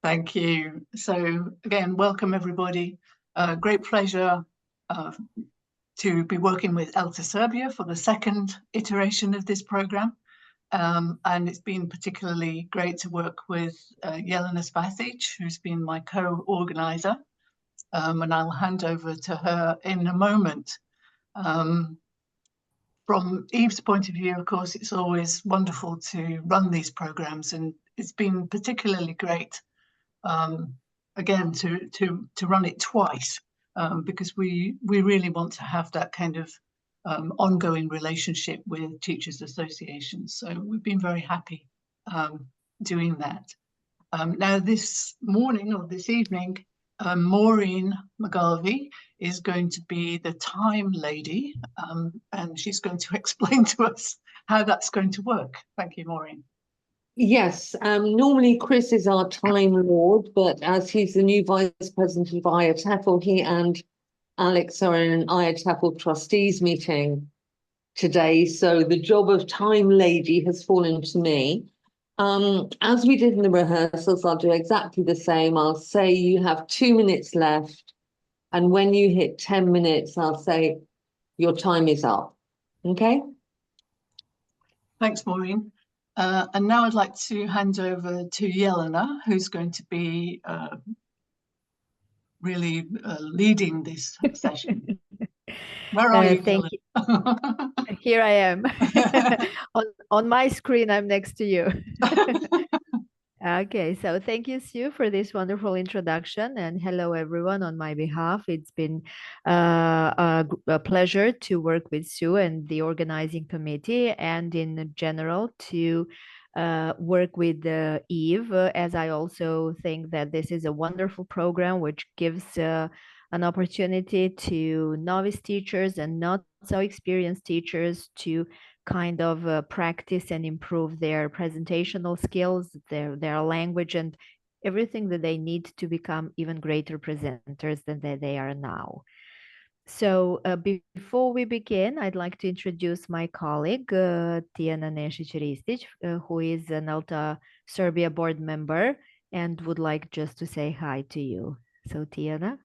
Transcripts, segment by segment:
Thank you. So again, welcome everybody. Great pleasure to be working with ELTA Serbia for the second iteration of this program. And it's been particularly great to work with Jelena Spasic, who's been my co-organizer. And I'll hand over to her in a moment. From Eve's point of view, of course, it's always wonderful to run these programs, and it's been particularly great again to run it twice because we really want to have that kind of ongoing relationship with teachers associations. So we've been very happy doing that. Now this morning or this evening, Maureen McGarvey is going to be the time lady, and she's going to explain to us how that's going to work. Thank you, Maureen. Yes, normally Chris is our time lord, but as he's the new vice president of IATEFL, he and Alex are in an IATEFL trustees meeting today. So the job of time lady has fallen to me. As we did in the rehearsals, I'll do exactly the same. I'll say you have 2 minutes left. And when you hit 10 minutes, I'll say your time is up. Okay? Thanks, Maureen. And now I'd like to hand over to Jelena, who's going to be really leading this session. Where are you, thank you. Here I am. on my screen, I'm next to you. Okay, so thank you, Sue, for this wonderful introduction, and hello, everyone, on my behalf. It's been a pleasure to work with Sue and the organizing committee, and in general to work with Eve, as I also think that this is a wonderful program which gives an opportunity to novice teachers and not so experienced teachers to kind of practice and improve their presentational skills, their language, and everything that they need to become even greater presenters than they are now. So before we begin, I'd like to introduce my colleague, Tijana Nešić-Ristic, who is an ELTA Serbia board member and would like just to say hi to you. So Tijana.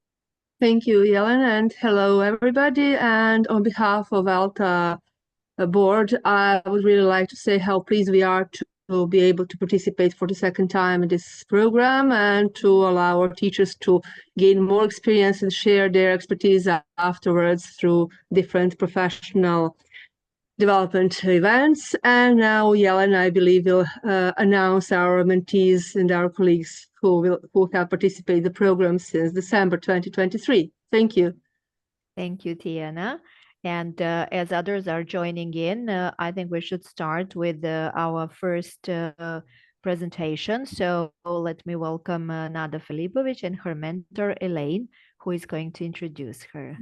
Thank you, Jelena, and hello, everybody. And on behalf of ELTA board, I would really like to say how pleased we are to be able to participate for the second time in this program and to allow our teachers to gain more experience and share their expertise afterwards through different professional development events. And now Jelena, I believe, will announce our mentees and our colleagues who have participated in the program since December 2023. Thank you. Thank you, Tijana. And as others are joining in, I think we should start with our first presentation. So let me welcome Nada Filipovic and her mentor, Elaine, who is going to introduce her.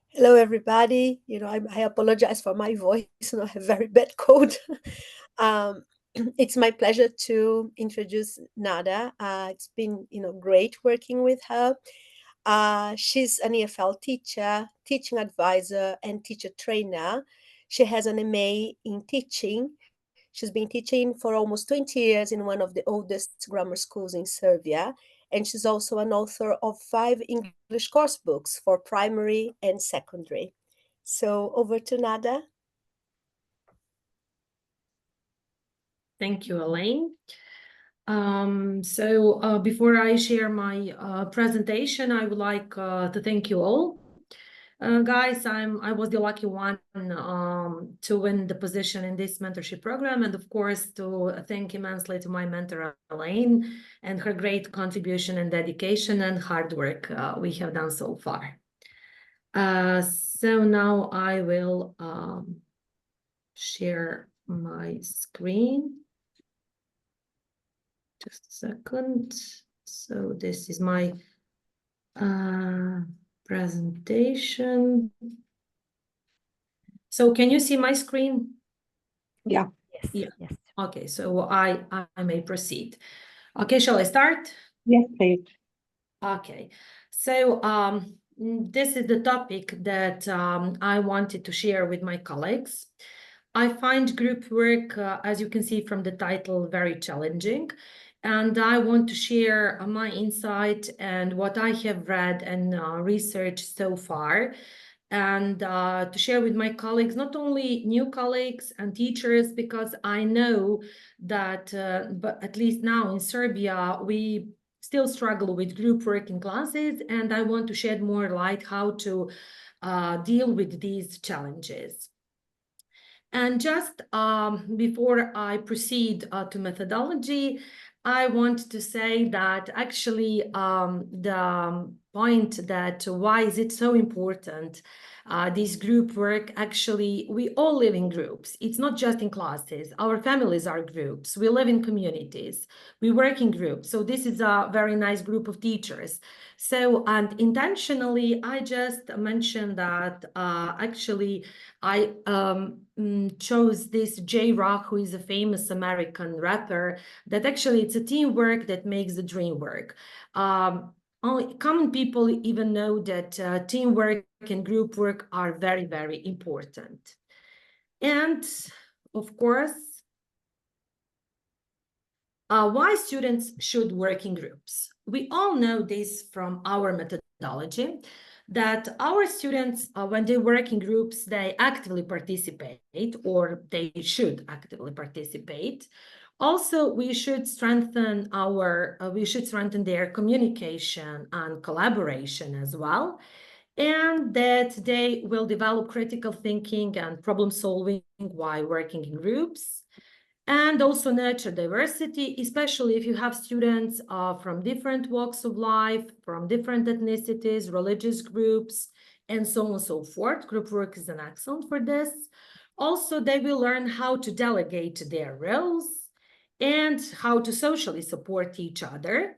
Hello, everybody. I apologize for my voice. I have very bad cold. It's my pleasure to introduce Nada. It's been, great working with her. She's an EFL teacher, teaching advisor, and teacher trainer. She has an MA in teaching. She's been teaching for almost 20 years in one of the oldest grammar schools in Serbia. And she's also an author of 5 English course books for primary and secondary. So over to Nada. Thank you, Elaine. Before I share my presentation, I would like to thank you all. Guys, I was the lucky one to win the position in this mentorship program, and of course to thank immensely to my mentor Elaine and her great contribution and dedication and hard work we have done so far. So now I will share my screen. Just a second. So this is my presentation. So can you see my screen? Yeah. Yes. Yeah. Yes. Okay, so I may proceed. Okay, shall I start? Yes, please. Okay, so this is the topic that I wanted to share with my colleagues. I find group work, as you can see from the title, very challenging. And I want to share my insight and what I have read and researched so far, and to share with my colleagues, not only new colleagues and teachers, because I know that, but at least now in Serbia, we still struggle with group work in classes, and I want to shed more light how to deal with these challenges. And just before I proceed to methodology, I want to say that actually the point that why is it so important, this group work, actually, we all live in groups. It's not just in classes. Our families are groups. We live in communities. We work in groups. So this is a very nice group of teachers. So, and intentionally, I just mentioned that actually, I chose this J-Rock, who is a famous American rapper, that actually it's a teamwork that makes the dream work. Only common people even know that teamwork and group work are very, very important. And of course, why students should work in groups. We all know this from our methodology, that our students, when they work in groups, they actively participate, or they should actively participate. Also, we should strengthen their communication and collaboration as well, and that they will develop critical thinking and problem solving while working in groups. And also nurture diversity, especially if you have students from different walks of life, from different ethnicities, religious groups, and so on and so forth. Group work is an excellent for this. Also, they will learn how to delegate their roles and how to socially support each other.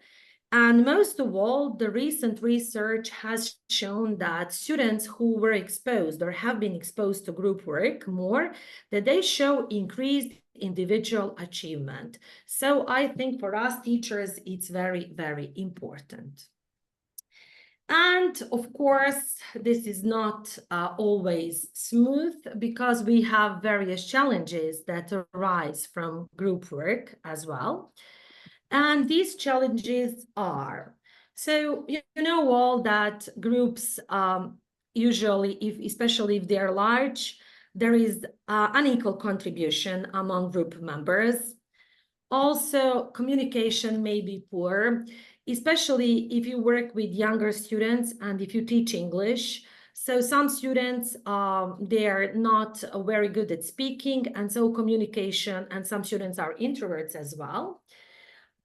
And most of all, the recent research has shown that students who were exposed or have been exposed to group work more, that they show increased individual achievement. So I think for us teachers, it's very, very important. And of course, this is not always smooth, because we have various challenges that arise from group work as well. And these challenges are, so you know all that groups usually, especially if they're large, there is unequal contribution among group members. Also, communication may be poor, especially if you work with younger students and if you teach English. So some students, they're not very good at speaking, and so communication, and some students are introverts as well.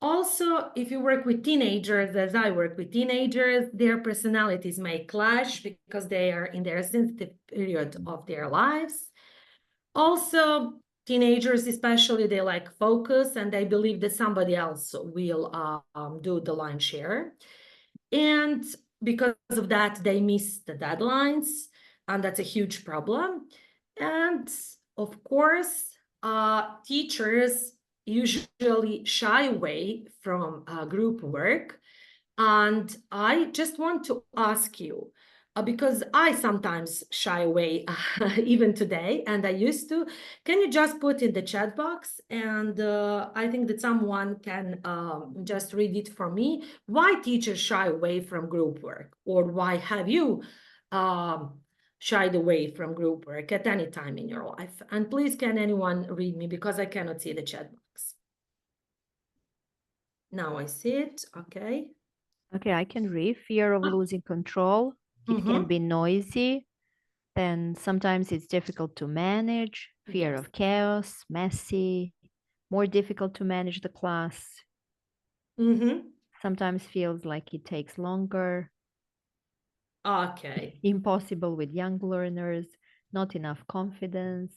Also, if you work with teenagers, as I work with teenagers, their personalities may clash because they are in their sensitive period of their lives. Also, teenagers especially, they like focus and they believe that somebody else will do the lion's share. And because of that, they miss the deadlines, and that's a huge problem. And of course, teachers usually shy away from group work. And I just want to ask you, because I sometimes shy away even today, and I used to, can you just put in the chat box, and I think that someone can just read it for me, why teachers shy away from group work, or why have you shied away from group work at any time in your life? And please, can anyone read me, because I cannot see the chat box. Now I see it, okay. Okay, I can read. Fear of losing control. It can be noisy. Then sometimes it's difficult to manage. Fear of chaos, messy, more difficult to manage the class. Sometimes feels like it takes longer. Okay. Impossible with young learners, not enough confidence.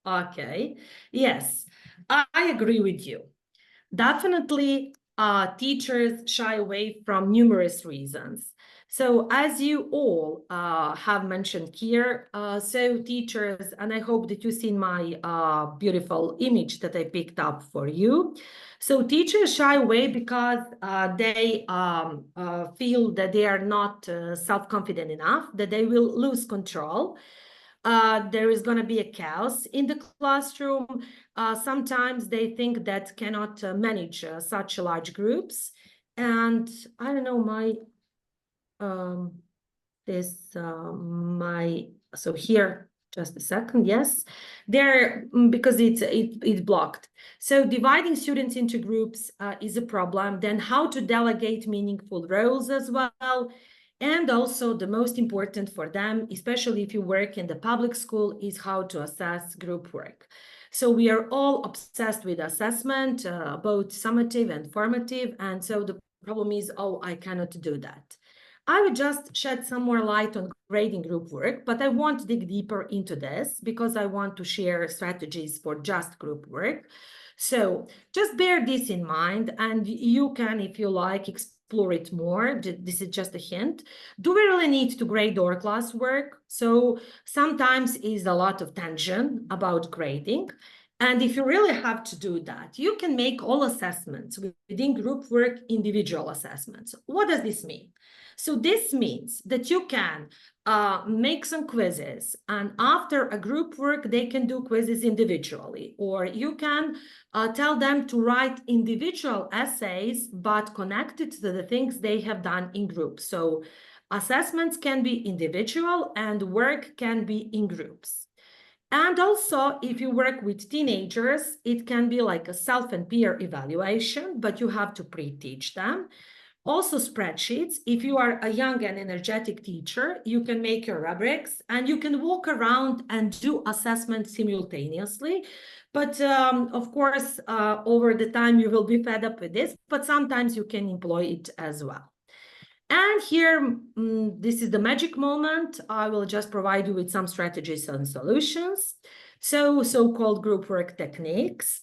Okay. Yes, I agree with you. Definitely, teachers shy away from numerous reasons. So as you all have mentioned here, so teachers, and I hope that you've seen my beautiful image that I picked up for you. So teachers shy away because they feel that they are not self-confident enough, that they will lose control. there is going to be a chaos in the classroom. Sometimes they think that cannot manage such large groups. And I don't know, so here, just a second, yes, there, because it's blocked. So dividing students into groups is a problem. Then how to delegate meaningful roles as well. And also the most important for them, especially if you work in the public school, is how to assess group work. So we are all obsessed with assessment, both summative and formative. And so the problem is, oh, I cannot do that. I would just shed some more light on grading group work, but I won't dig deeper into this because I want to share strategies for just group work. So just bear this in mind, and you can, if you like, explore it more. This is just a hint. Do we really need to grade our classwork? So sometimes is a lot of tension about grading. And if you really have to do that, you can make all assessments within group work individual assessments. What does this mean? So this means that you can make some quizzes, and after a group work, they can do quizzes individually, or you can tell them to write individual essays, but connected to the things they have done in groups. So assessments can be individual and work can be in groups. And also, if you work with teenagers, it can be like a self and peer evaluation, but you have to pre-teach them. Also spreadsheets. If you are a young and energetic teacher, you can make your rubrics and you can walk around and do assessments simultaneously. But of course, over the time, you will be fed up with this, but sometimes you can employ it as well. And here, this is the magic moment. I will just provide you with some strategies and solutions. So-called group work techniques.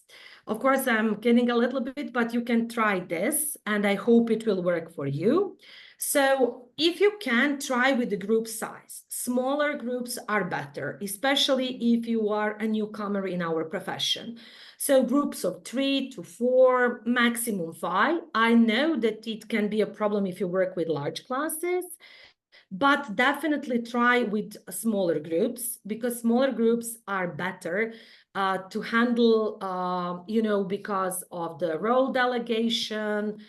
Of course, I'm kidding a little bit, but you can try this, and I hope it will work for you. So if you can, try with the group size. Smaller groups are better, especially if you are a newcomer in our profession. So groups of 3 to 4, maximum 5. I know that it can be a problem if you work with large classes, but definitely try with smaller groups, because smaller groups are better to handle, because of the role delegation.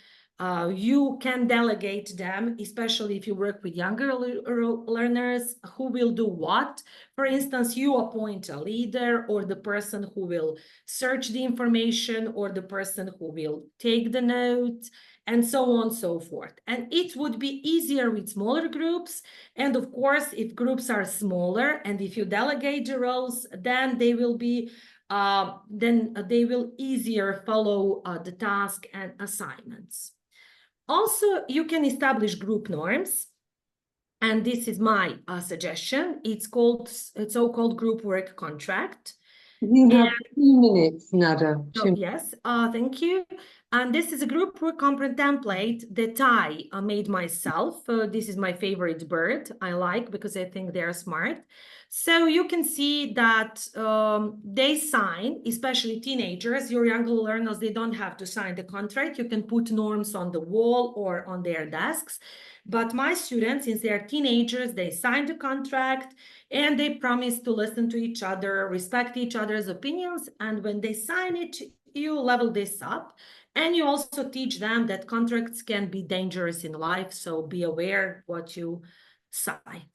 You can delegate them, especially if you work with younger learners, who will do what. For instance, you appoint a leader, or the person who will search the information, or the person who will take the notes, and so on and so forth. And it would be easier with smaller groups. And of course, if groups are smaller and if you delegate the roles, then they will be they will easier follow the task and assignments. Also, you can establish group norms. And this is my suggestion. It's so-called group work contract. You have 2 minutes, Nada. Oh, yes, thank you. And this is a group work contract template that I made myself. This is my favorite bird. I like because I think they're smart. So you can see that they sign, especially teenagers, your younger learners, they don't have to sign the contract. You can put norms on the wall or on their desks. But my students, since they're teenagers, they sign the contract and they promise to listen to each other, respect each other's opinions. And when they sign it, you level this up. And you also teach them that contracts can be dangerous in life. So be aware what you sign.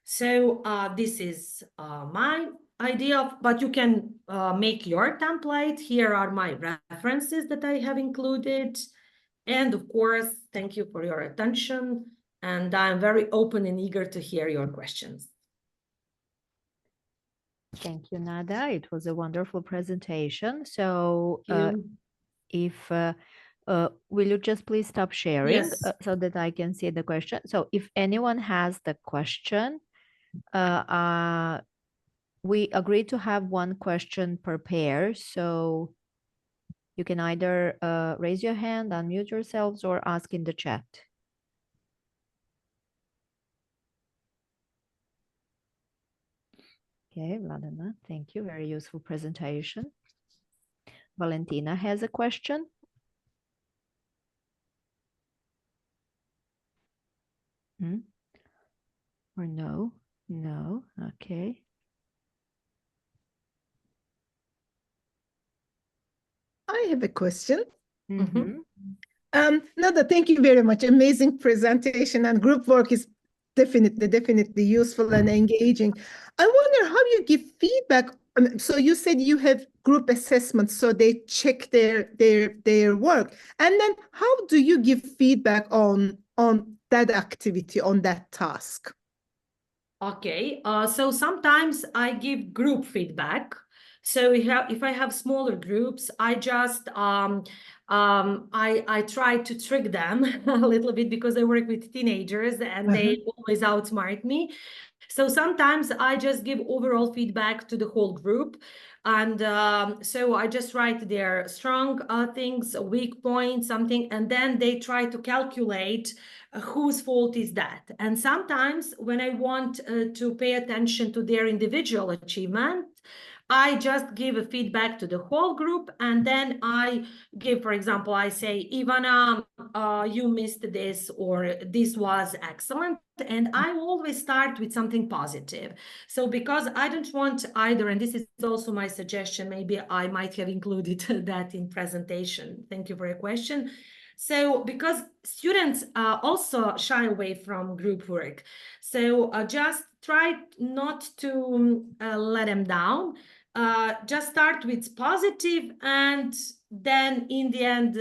So this is my idea, but you can make your template. Here are my references that I have included. And of course, thank you for your attention. And I'm very open and eager to hear your questions. Thank you, Nada. It was a wonderful presentation. So will you just please stop sharing? Yes. So that I can see the question? So if anyone has the question, we agreed to have one question per pair. So you can either raise your hand, unmute yourselves, or ask in the chat. Okay, Vladana, thank you. Very useful presentation. Valentina has a question. Or no? No, okay. I have a question. Mhm. Nada, thank you very much. Amazing presentation, and group work is definitely useful and engaging. I wonder how you give feedback. So you said you have group assessments, so they check their work, and then how do you give feedback on that activity, on that task? Okay, so sometimes I give group feedback. So if I have smaller groups, I just I try to trick them a little bit because I work with teenagers and they always outsmart me. So sometimes I just give overall feedback to the whole group. And so I just write their strong things, weak points, something, and then they try to calculate whose fault is that. And sometimes when I want to pay attention to their individual achievement, I just give a feedback to the whole group, and then I give, for example, I say, Ivana, you missed this, or this was excellent. And I always start with something positive. So because I don't want either, and this is also my suggestion, maybe I might have included that in presentation. Thank you for your question. So because students also shy away from group work. So just try not to let them down. Just start with positive, and then in the end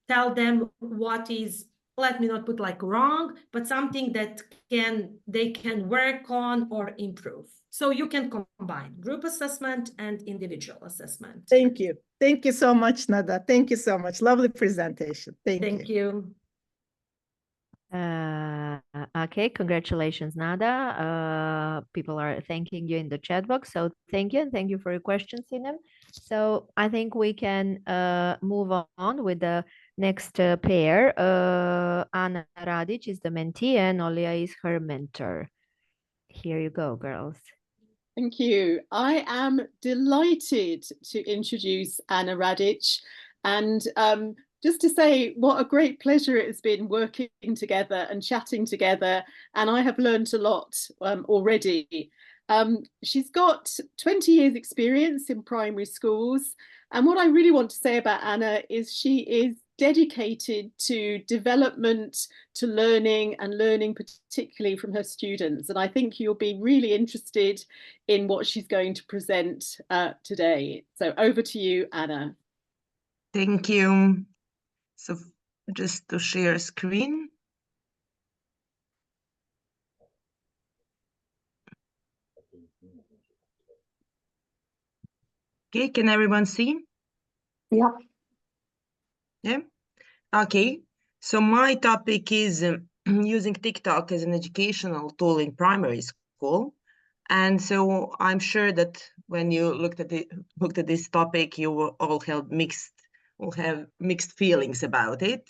tell them what is, let me not put like wrong, but something that they can work on or improve. So you can combine group assessment and individual assessment. Thank you so much, Nada. Thank you so much. Lovely presentation. Thank you. Okay, congratulations, Nada. People are thanking you in the chat box, so thank you, and thank you for your questions, Sinem. So I think we can move on with the next pair. Anna Radic is the mentee and Olia is her mentor. Here you go, girls. Thank you. I am delighted to introduce Anna Radic, and just to say what a great pleasure it has been working together and chatting together, and I have learned a lot already. She's got 20 years experience in primary schools, and what I really want to say about Anna is she is dedicated to development, to learning, and learning particularly from her students. And I think you'll be really interested in what she's going to present today. So over to you, Anna. Thank you. So just to share screen. Okay, can everyone see? Yeah. Yeah. Okay. So my topic is using TikTok as an educational tool in primary school. And so I'm sure that when you looked at this topic, you will all have mixed feelings about it.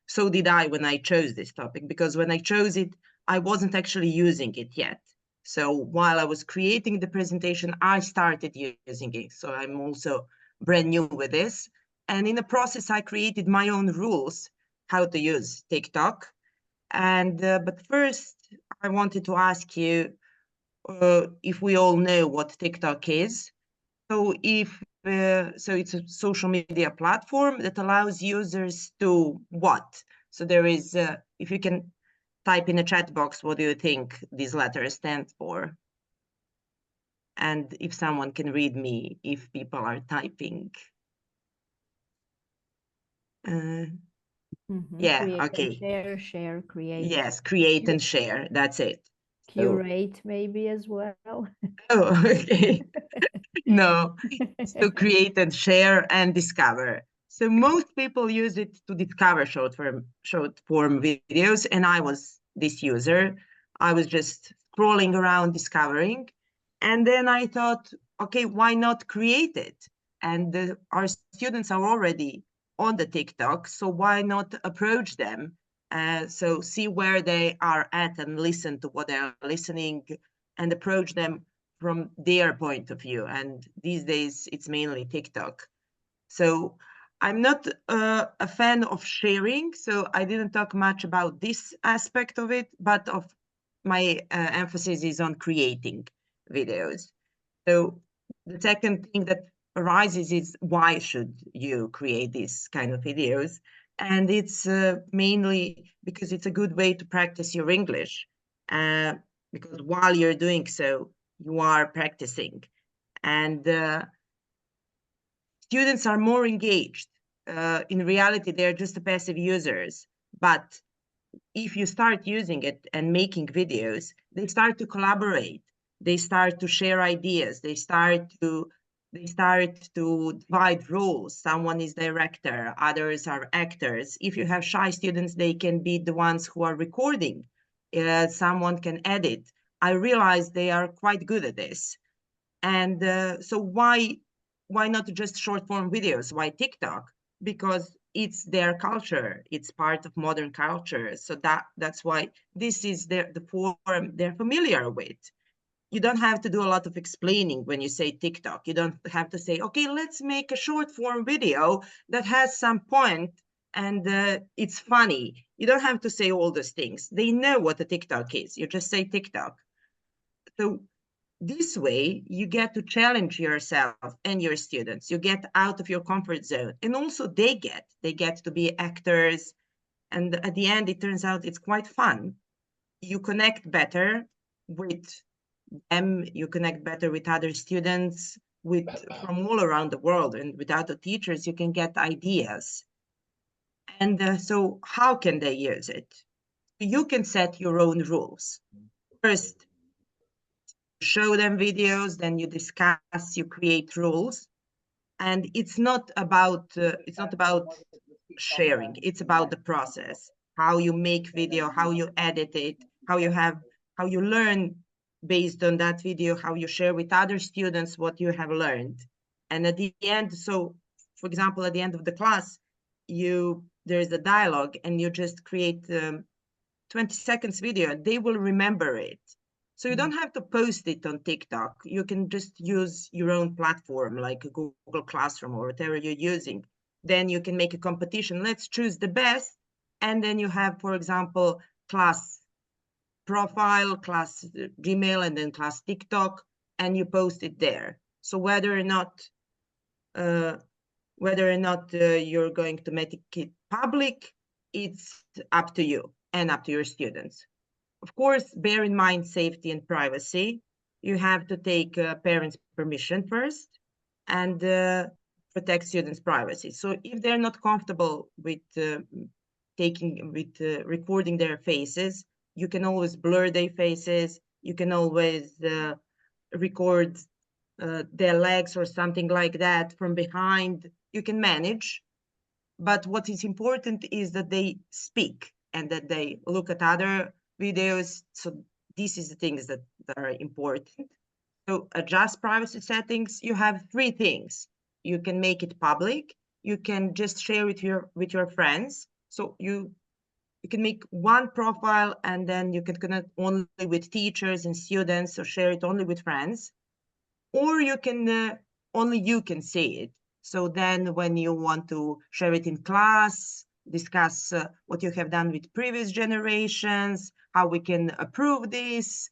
So did I when I chose this topic, because when I chose it, I wasn't actually using it yet. So while I was creating the presentation, I started using it. So I'm also brand new with this. And in the process, I created my own rules how to use TikTok. And but first, I wanted to ask you if we all know what TikTok is. So so it's a social media platform that allows users to what? So there is, if you can type in a chat box, what do you think these letters stand for? And if someone can read me, if people are typing. Yeah, Create okay. and share, create. Yes, create and share, that's it. Curate maybe as well. Oh, okay. No, so create and share and discover. So most people use it to discover short form videos, and I was this user. I was just scrolling around discovering, and then I thought, okay, why not create it? And our students are already on the TikTok, so why not approach them? So see where they are at and listen to what they are listening and approach them from their point of view. And these days it's mainly TikTok. So I'm not a fan of sharing, so I didn't talk much about this aspect of it, but of my emphasis is on creating videos. So the second thing that arises is why should you create these kind of videos? And it's mainly because it's a good way to practice your English, because while you're doing so, you are practicing. And students are more engaged. In reality, they're just passive users. But if you start using it and making videos, they start to collaborate. They start to share ideas. They start to divide roles. Someone is director, others are actors. If you have shy students, they can be the ones who are recording. Someone can edit. I realize they are quite good at this. And so why not just short form videos? Why TikTok? Because it's their culture. It's part of modern culture. So that's why this is the form they're familiar with. You don't have to do a lot of explaining when you say TikTok. You don't have to say, okay, let's make a short form video that has some point and it's funny. You don't have to say all those things. They know what a TikTok is. You just say TikTok. So this way, you get to challenge yourself and your students. You get out of your comfort zone. And also they get to be actors. And at the end, it turns out it's quite fun. You connect better with them. You connect better with other students from all around the world. And without the teachers, you can get ideas. And so how can they use it? You can set your own rules. First, show them videos, then you discuss, you create rules. And it's not about sharing, it's about the process, how you make video, how you edit it, how you learn based on that video, how you share with other students what you have learned. And at the end, so for example, at the end of the class, there's a dialogue and you just create 20 seconds video, they will remember it. So you don't have to post it on TikTok. You can just use your own platform, like a Google Classroom or whatever you're using. Then you can make a competition. Let's choose the best. And then you have, for example, class profile, class Gmail, and then class TikTok, and you post it there. So whether or not you're going to make it public, it's up to you and up to your students. Of course, bear in mind safety and privacy. You have to take parents' permission first and protect students' privacy. So if they're not comfortable with recording their faces, you can always blur their faces. You can always record their legs or something like that from behind. You can manage. But what is important is that they speak and that they look at other videos. So these is the things that are important. So adjust privacy settings. You have 3 things. You can make it public. You can just share with your friends. So you can make one profile and then you can connect only with teachers and students, or share it only with friends. Or you can only you can see it. So then when you want to share it in class, discuss what you have done with previous generations, how we can approve this,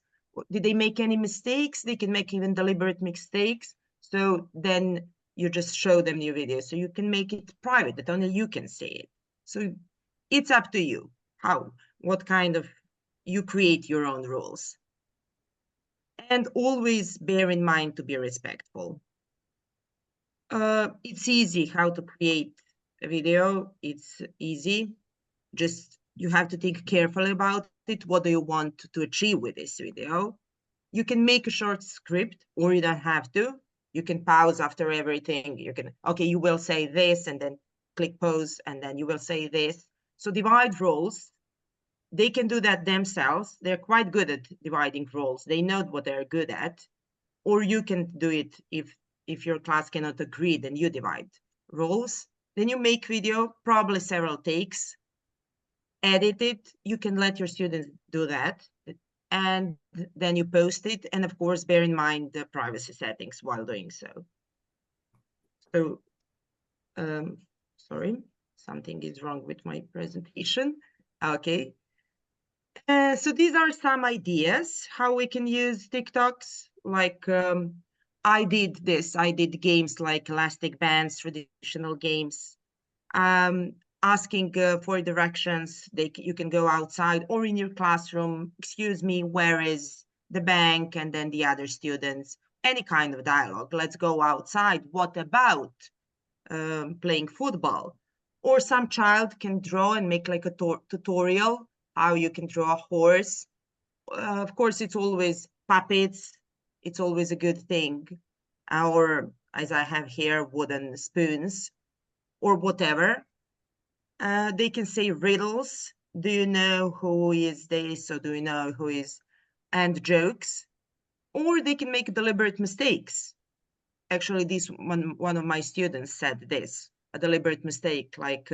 did they make any mistakes? They can make even deliberate mistakes. So then you just show them new videos. So you can make it private, that only you can see it. So it's up to you you create your own rules. And always bear in mind to be respectful. It's easy how to create a video. It's easy. Just you have to think carefully about it. What do you want to achieve with this video? You can make a short script, or you don't have to. You can pause after everything. You will say this and then click pause, and then you will say this. So divide roles. They can do that themselves. They're quite good at dividing roles. They know what they're good at. Or you can do it if your class cannot agree, then you divide roles. Then you make video, probably several takes, edit it. You can let your students do that. And then you post it. And of course, bear in mind the privacy settings while doing so. So, sorry, something is wrong with my presentation. Okay. So these are some ideas how we can use TikToks. Like I did this. I did games like elastic bands, traditional games, asking for directions. You can go outside or in your classroom. Excuse me, where is the bank? And then the other students, any kind of dialogue. Let's go outside. What about playing football? Or some child can draw and make like a tutorial how you can draw a horse. Of course, it's always puppets. It's always a good thing. Or, as I have here, wooden spoons or whatever. They can say riddles. Do you know who is this? Or do you know who is? And jokes. Or they can make deliberate mistakes. Actually, this one of my students said this, a deliberate mistake, like,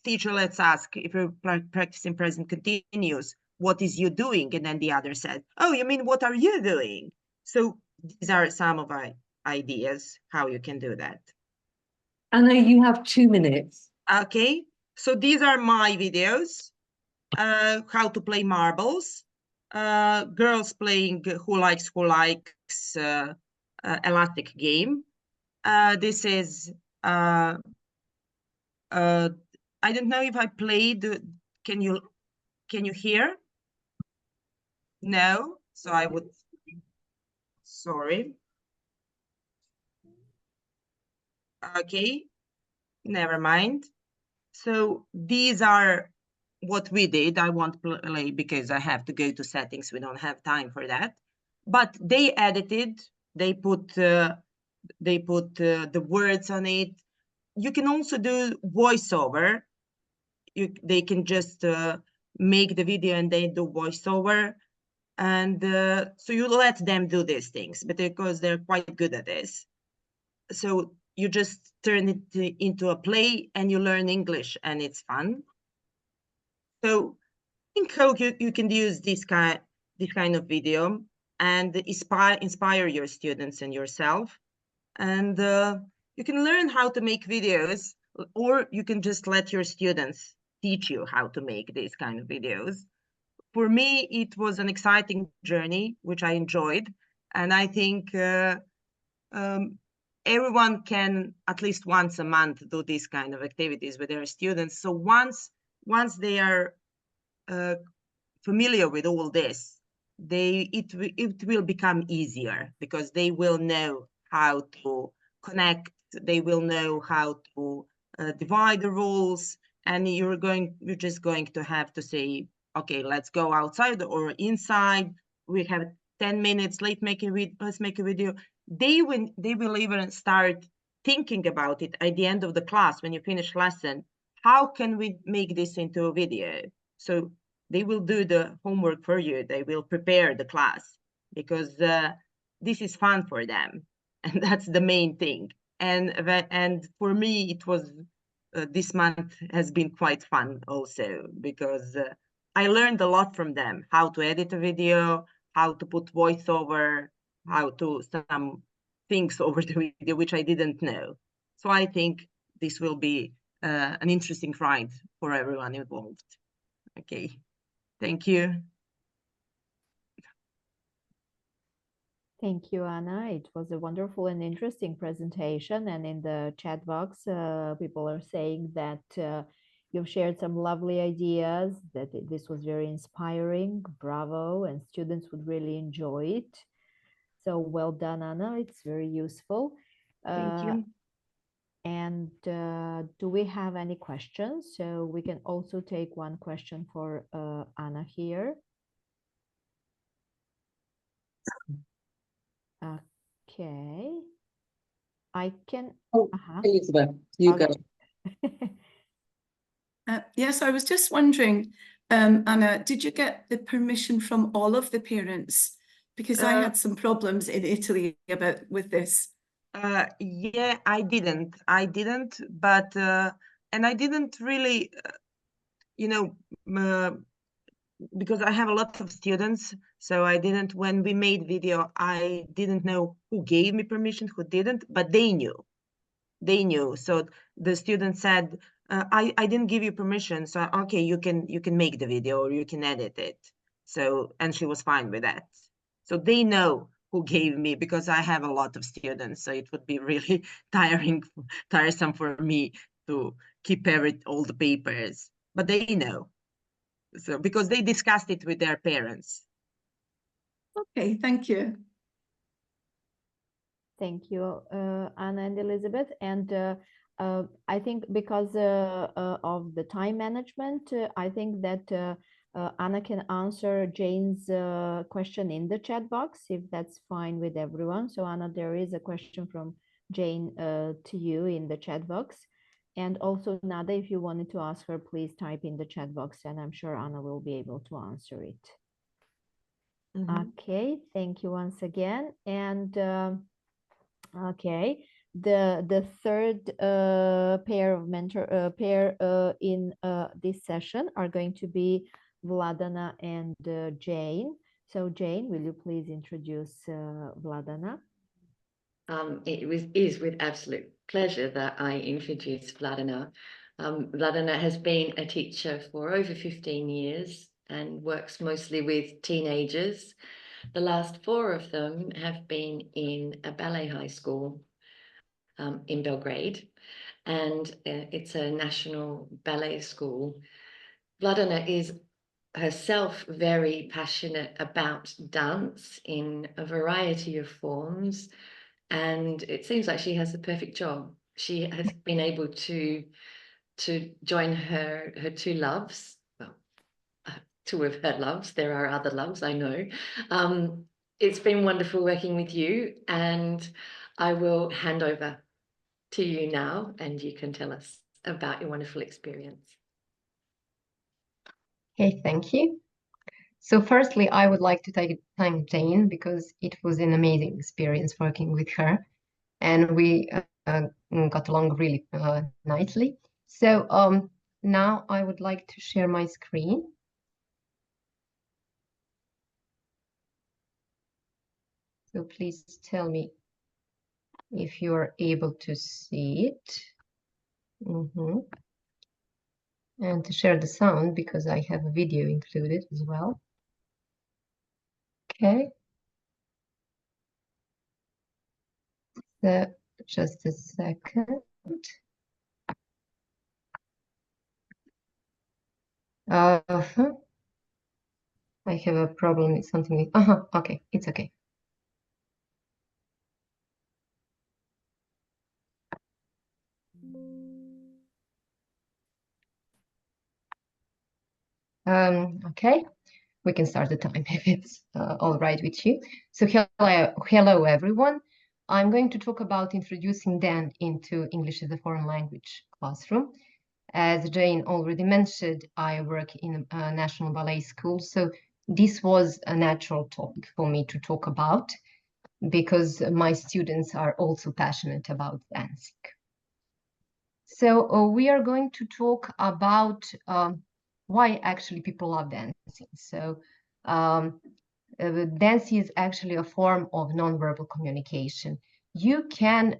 teacher, let's ask if you're practicing present continuous, what is you doing? And then the other said, oh, you mean what are you doing? So these are some of our ideas how you can do that. Anna, you have 2 minutes. Okay, so these are my videos. How to play marbles. Girls playing who likes elastic game. This is I don't know if I played. Can you hear? No, so I would. Sorry. Okay, never mind. So these are what we did. I won't play because I have to go to settings. We don't have time for that. But they edited. They put the words on it. You can also do voiceover. They can just make the video and they do voiceover. And so you let them do these things, but because they're quite good at this. So you just turn it into a play and you learn English and it's fun. So in Coke, you can use this kind of video and inspire your students and yourself. And you can learn how to make videos, or you can just let your students teach you how to make these kind of videos. For me, it was an exciting journey, which I enjoyed. And I think everyone can at least once a month do these kind of activities with their students. So once they are familiar with all this, it will become easier because they will know how to connect. They will know how to divide the roles, and you're just going to have to say, okay, let's go outside or inside. We have 10 minutes. Let's make a video. They will even start thinking about it at the end of the class when you finish lesson. How can we make this into a video? So they will do the homework for you. They will prepare the class because this is fun for them, and that's the main thing. And for me, it was this month has been quite fun also because I learned a lot from them: how to edit a video, how to put voiceover, how to some things over the video which I didn't know. So I think this will be an interesting ride for everyone involved. Okay, thank you. Thank you, Anna. It was a wonderful and interesting presentation. And in the chat box, people are saying that you've shared some lovely ideas, that this was very inspiring. Bravo. And students would really enjoy it. So well done, Anna. It's very useful. Thank you. And do we have any questions? So we can also take one question for Anna here. Okay. I can. Oh, Elizabeth, you go. Yes, I was just wondering, Anna, did you get the permission from all of the parents? Because I had some problems in Italy with this. Yeah, I didn't, but and I didn't really, because I have a lot of students, so I didn't, when we made video, I didn't know who gave me permission, who didn't, but they knew. So the student said, I didn't give you permission, so okay, you can make the video or you can edit it. So, and she was fine with that. So they know who gave me, because I have a lot of students, so it would be really tiresome for me to keep all the papers. But they know, so because they discussed it with their parents. Okay, thank you. Thank you, Anna and Elizabeth. And I think because of the time management, I think that Anna can answer Jane's question in the chat box, if that's fine with everyone. So Anna, there is a question from Jane to you in the chat box. And also Nada, if you wanted to ask her, please type in the chat box and I'm sure Anna will be able to answer it. Okay, thank you once again. And okay, the third pair of in this session are going to be Vladana and Jane. So Jane, will you please introduce Vladana? It is with absolute pleasure that I introduce Vladana. Vladana has been a teacher for over 15 years and works mostly with teenagers. The last 4 of them have been in a ballet high school in Belgrade, and it's a national ballet school. Vladana is herself very passionate about dance in a variety of forms, and it seems like she has the perfect job. She has been able to join her 2 loves, well, 2 of her loves. There are other loves, I know. It's been wonderful working with you, and I will hand over to you now, and you can tell us about your wonderful experience. Okay, thank you. So firstly, I would like to thank Jane, because it was an amazing experience working with her, and we got along really nicely. So now I would like to share my screen. So please tell me if you are able to see it. And to share the sound, because I have a video included as well. Okay. So just a second. I have a problem with something. Okay, it's okay. Okay, we can start the time if it's all right with you. So hello everyone. I'm going to talk about introducing Dan into English as a foreign language classroom. As Jane already mentioned, I work in a national ballet school, so this was a natural topic for me to talk about, because my students are also passionate about dancing. So we are going to talk about why actually people love dancing. So dance is actually a form of nonverbal communication. You can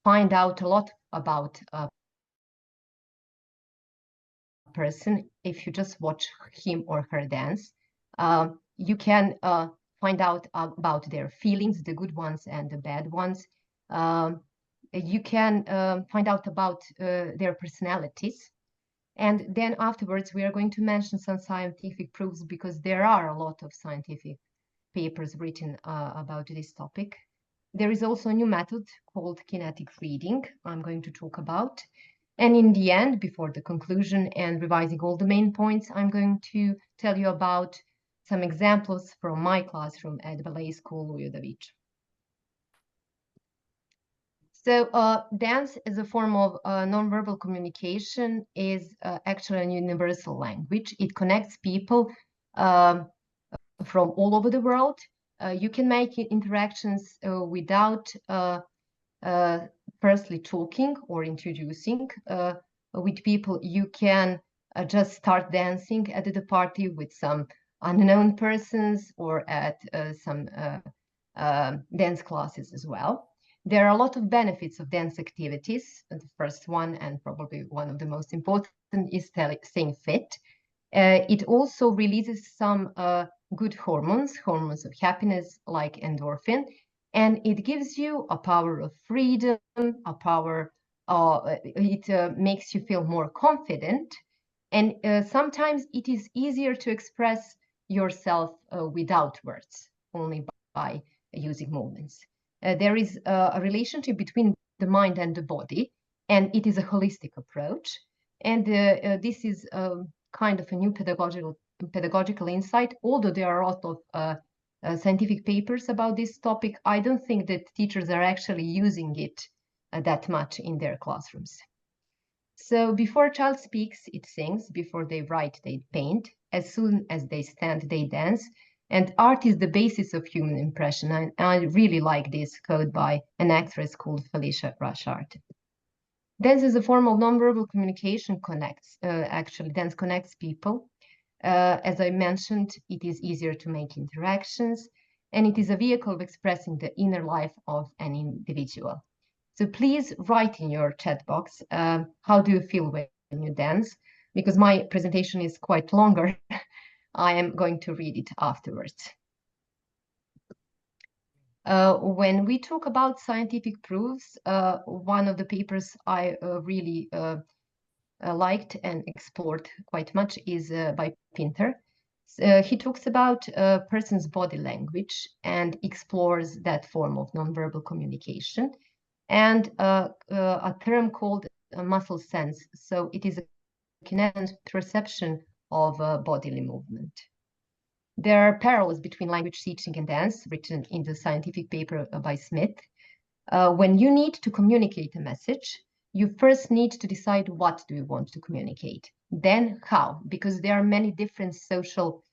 find out a lot about a person if you just watch him or her dance. You can find out about their feelings, the good ones and the bad ones. You can find out about their personalities. And then afterwards, we are going to mention some scientific proofs, because there are a lot of scientific papers written about this topic. There is also a new method called kinetic reading I'm going to talk about. And in the end, before the conclusion and revising all the main points, I'm going to tell you about some examples from my classroom at Ballet School Ujović. So dance as a form of nonverbal communication is actually a universal language. It connects people from all over the world. You can make interactions without firstly talking or introducing with people. You can just start dancing at the party with some unknown persons, or at some dance classes as well. There are a lot of benefits of dance activities. The first one, and probably one of the most important, is staying fit. It also releases some good hormones of happiness like endorphin, and it gives you a power of freedom, a power, it makes you feel more confident, and sometimes it is easier to express yourself without words, only by using movements. There is a relationship between the mind and the body, and it is a holistic approach. And this is kind of a new pedagogical insight. Although there are a lot of scientific papers about this topic, I don't think that teachers are actually using it that much in their classrooms. So before a child speaks, it sings. Before they write, they paint. As soon as they stand, they dance. And art is the basis of human impression. And I really like this quote by an actress called Felicia Rashard. Dance is a form of nonverbal communication actually, dance connects people. As I mentioned, it is easier to make interactions, and it is a vehicle of expressing the inner life of an individual. So please write in your chat box, how do you feel when you dance? Because my presentation is quite longer. I am going to read it afterwards. When we talk about scientific proofs, one of the papers I really liked and explored quite much is by Pinter. He talks about a person's body language and explores that form of nonverbal communication, and a term called muscle sense. So it is a kinetic perception of bodily movement. There are parallels between language teaching and dance, written in the scientific paper by Smith. When you need to communicate a message, you first need to decide what do you want to communicate, then how, because there are many different social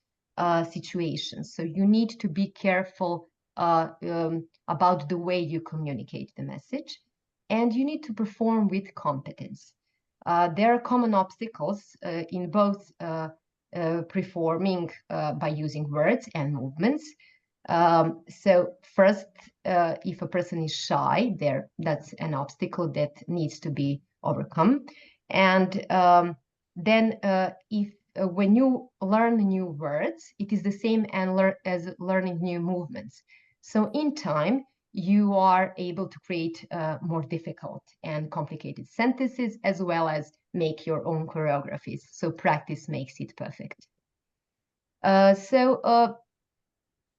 situations. So you need to be careful about the way you communicate the message, and you need to perform with competence. There are common obstacles in both performing by using words and movements. So first, if a person is shy, that's an obstacle that needs to be overcome. And then when you learn new words, it is the same as learning new movements. So in time, you are able to create more difficult and complicated sentences, as well as make your own choreographies. So practice makes it perfect.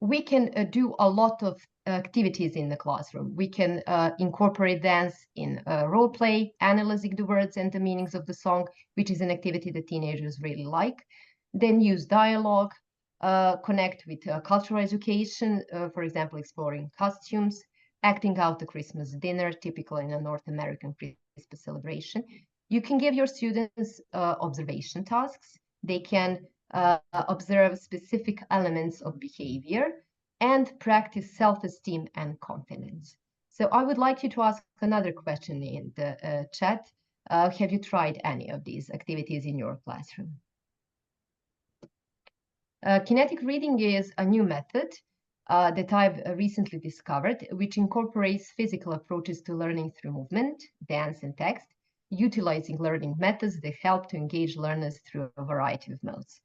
We can do a lot of activities in the classroom. We can incorporate dance in role play, analyzing the words and the meanings of the song, which is an activity that teenagers really like. Then use dialogue, connect with cultural education, for example, exploring costumes, acting out a Christmas dinner, typical in a North American Christmas celebration. You can give your students observation tasks. They can observe specific elements of behavior and practice self-esteem and confidence. So I would like you to ask another question in the chat. Have you tried any of these activities in your classroom? Kinetic reading is a new method that I've recently discovered, which incorporates physical approaches to learning through movement, dance, and text, utilizing learning methods that help to engage learners through a variety of modes.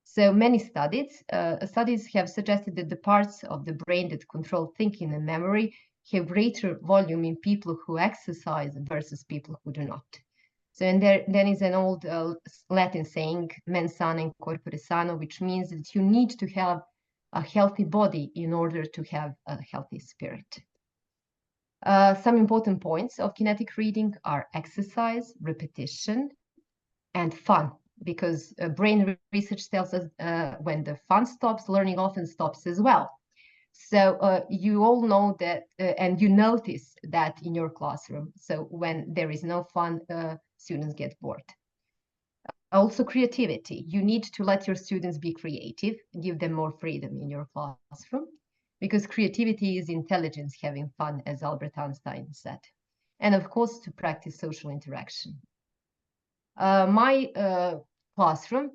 So many studies have suggested that the parts of the brain that control thinking and memory have greater volume in people who exercise versus people who do not. So, and there is an old Latin saying, mens sana in corpore sano, which means that you need to have a healthy body in order to have a healthy spirit. Some important points of kinetic reading are exercise, repetition, and fun, because brain research tells us when the fun stops, learning often stops as well. So you all know that, and you notice that in your classroom. So when there is no fun, students get bored. Also creativity. You need to let your students be creative, give them more freedom in your classroom, because creativity is intelligence having fun, as Albert Einstein said. And of course, to practice social interaction. My classroom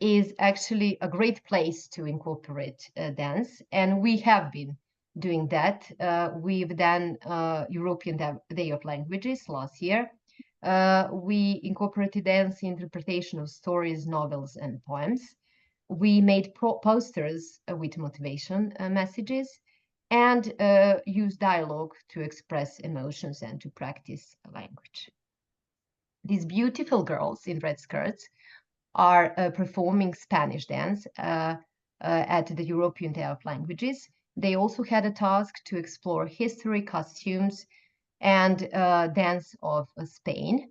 is actually a great place to incorporate dance, and we have been doing that. We've done European Day of Languages last year. We incorporated dance interpretation of stories, novels, and poems. We made posters with motivation messages, and used dialogue to express emotions and to practice language. These beautiful girls in red skirts are performing Spanish dance at the European Day of Languages. They also had a task to explore history, costumes, and dance of Spain.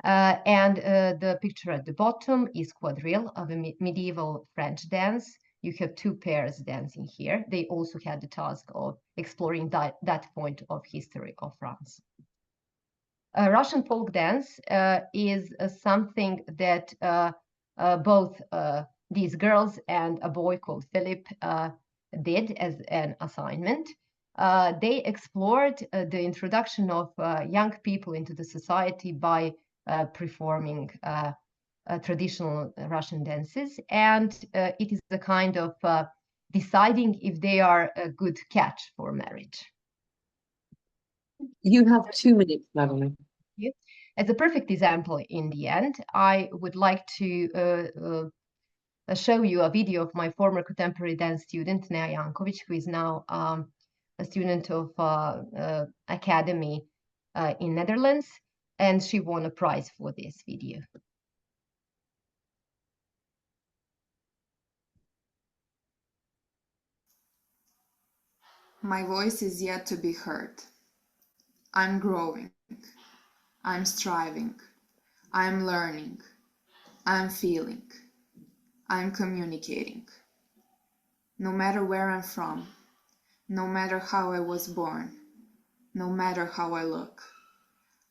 And the picture at the bottom is quadrille of a medieval French dance. You have two pairs dancing here. They also had the task of exploring that point of history of France. Russian folk dance is something that both these girls and a boy called Philip did as an assignment. They explored the introduction of young people into the society by performing traditional Russian dances, and it is a kind of deciding if they are a good catch for marriage. You have 2 minutes, Vladimir. As a perfect example in the end, I would like to show you a video of my former contemporary dance student, Nea Jankovic, who is now a student of academy in Netherlands, and she won a prize for this video. My voice is yet to be heard. I'm growing. I'm striving. I'm learning. I'm feeling. I'm communicating. No matter where I'm from, no matter how I was born, no matter how I look,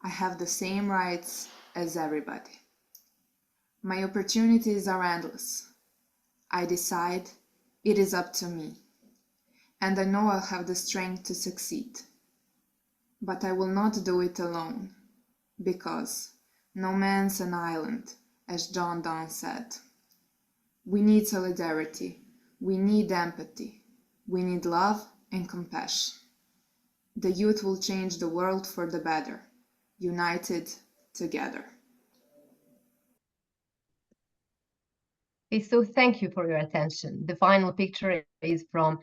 I have the same rights as everybody. My opportunities are endless. I decide it is up to me, and I know I'll have the strength to succeed. But I will not do it alone, because no man's an island, as John Donne said. We need solidarity, we need empathy, we need love and compassion. The youth will change the world for the better, united together. Okay, so thank you for your attention. The final picture is from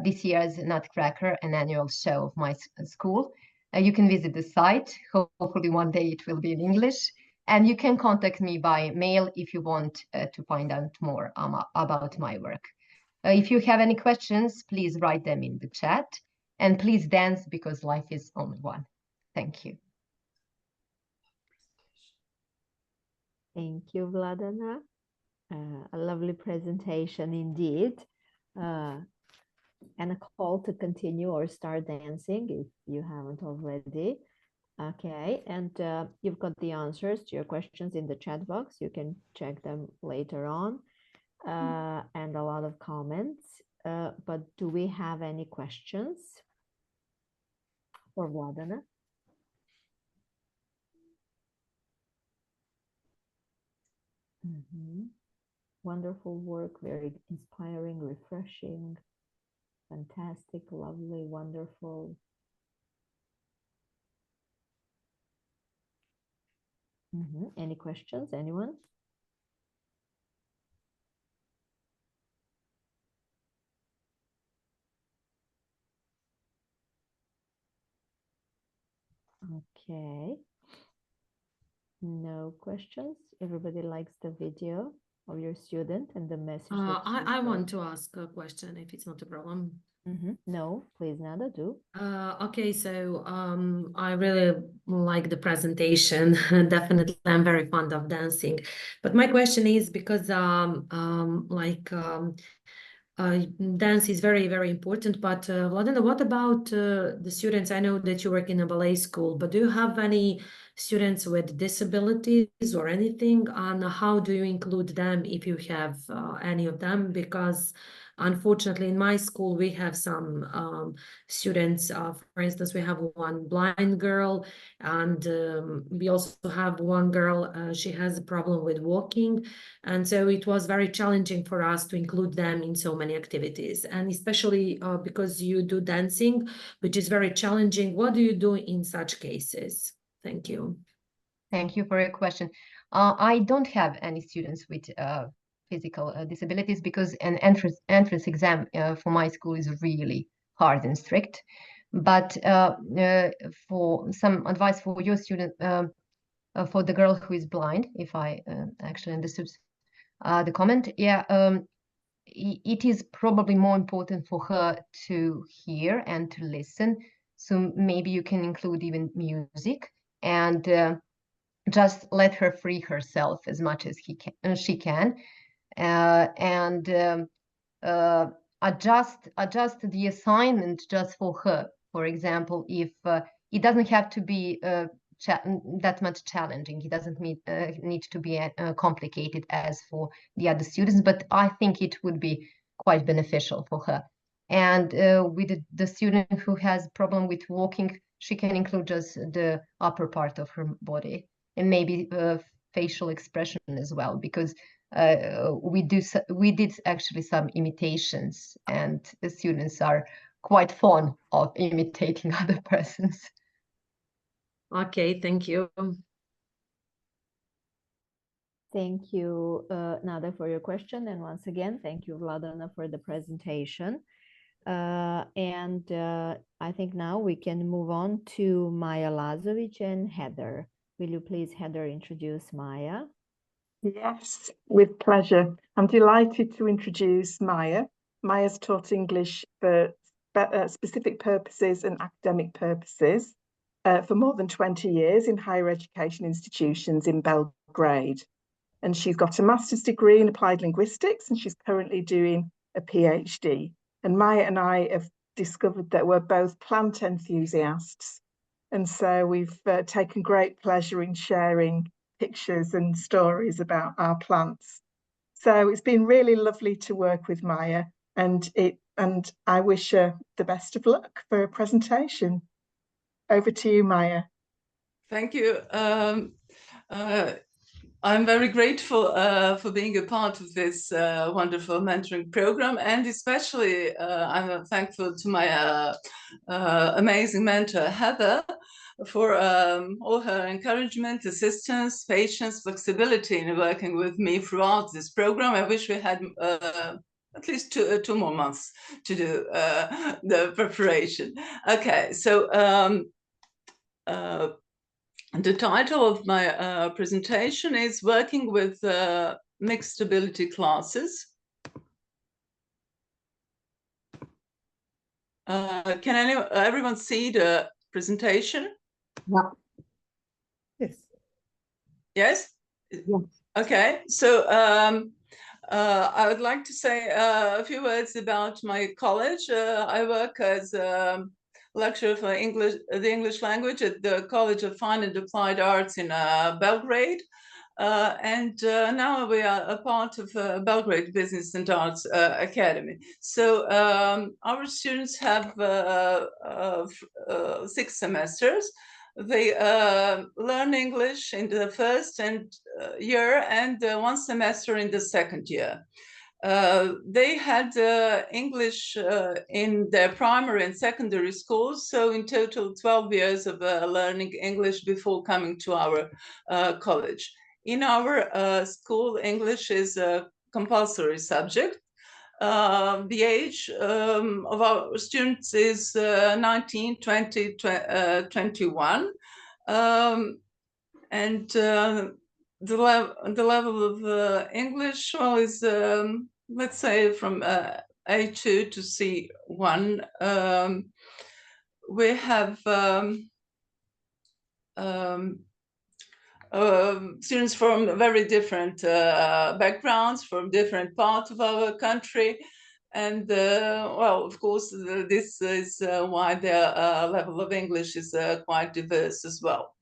this year's Nutcracker, an annual show of my school. You can visit the site. Hopefully one day it will be in English. And you can contact me by mail if you want to find out more about my work. If you have any questions, please write them in the chat. And please dance, because life is only one. Thank you. Thank you, Vladana. A lovely presentation indeed. And a call to continue or start dancing if you haven't already. Okay, and you've got the answers to your questions in the chat box. You can check them later on, and a lot of comments. But do we have any questions for Vladana? Wonderful work, very inspiring, refreshing, fantastic, lovely, wonderful. Any questions, anyone? Okay. No questions. Everybody likes the video of your student and the message. I want to ask a question if it's not a problem. No, please, Nada, do. Okay, so I really like the presentation. Definitely, I'm very fond of dancing. But my question is because dance is very, very important. But Vladana, what about the students? I know that you work in a ballet school, but do you have any students with disabilities or anything? And how do you include them if you have any of them? Because unfortunately, in my school, we have some students, for instance, we have one blind girl, and we also have one girl, she has a problem with walking. And so it was very challenging for us to include them in so many activities. And especially because you do dancing, which is very challenging. What do you do in such cases? Thank you. Thank you for your question. I don't have any students with physical disabilities because an entrance exam for my school is really hard and strict. But for some advice for your student, for the girl who is blind, if I actually understood the comment, yeah, it is probably more important for her to hear and to listen. So maybe you can include even music and just let her free herself as much as she can, and adjust the assignment just for her. For example, if it doesn't have to be that much challenging, it doesn't need to be complicated as for the other students, but I think it would be quite beneficial for her. And with the student who has problem with walking, she can include just the upper part of her body and maybe facial expression as well, because we did actually some imitations, and the students are quite fond of imitating other persons. Okay, thank you. Thank you, Nada, for your question. And once again, thank you, Vladana, for the presentation. I think now we can move on to Maya Lazovic and Heather. Will you please, Heather, introduce Maya? Yes, with pleasure. I'm delighted to introduce Maya. Maya's taught English for specific purposes and academic purposes for more than 20 years in higher education institutions in Belgrade. And she's got a master's degree in applied linguistics, and she's currently doing a PhD. And Maya and I have discovered that we're both plant enthusiasts. And so we've taken great pleasure in sharing pictures and stories about our plants. So it's been really lovely to work with Maya, and I wish her the best of luck for her presentation. Over to you, Maya. Thank you. I'm very grateful for being a part of this wonderful mentoring program, and especially I'm thankful to my amazing mentor, Heather, for all her encouragement, assistance, patience, flexibility in working with me throughout this program. I wish we had at least two more months to do the preparation. Okay, so the title of my presentation is Working with Mixed Ability Classes. Can everyone see the presentation? Yeah. Yes. Yes? Yes. Okay, so I would like to say a few words about my college. I work as a lecturer for the English language at the College of Fine and Applied Arts in Belgrade. Now we are a part of Belgrade Business and Arts Academy. So our students have 6 semesters. They learn English in the first year and 1 semester in the second year. They had English in their primary and secondary schools, so in total 12 years of learning English before coming to our college. In our school, English is a compulsory subject. The age of our students is 19, 20, 21. The level of English, well, is, let's say, from A2 to C1. We have students from very different backgrounds, from different parts of our country. And well, of course, this is why their level of English is quite diverse as well.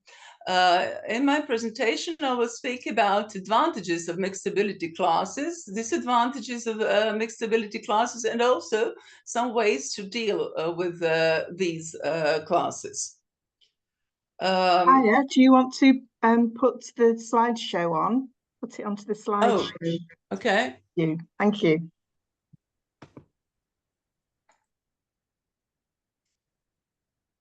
In my presentation, I will speak about advantages of mixed ability classes, disadvantages of mixed ability classes, and also some ways to deal with these classes. Maya, do you want to put the slideshow on? Put it onto the slideshow. Oh, okay. Thank you.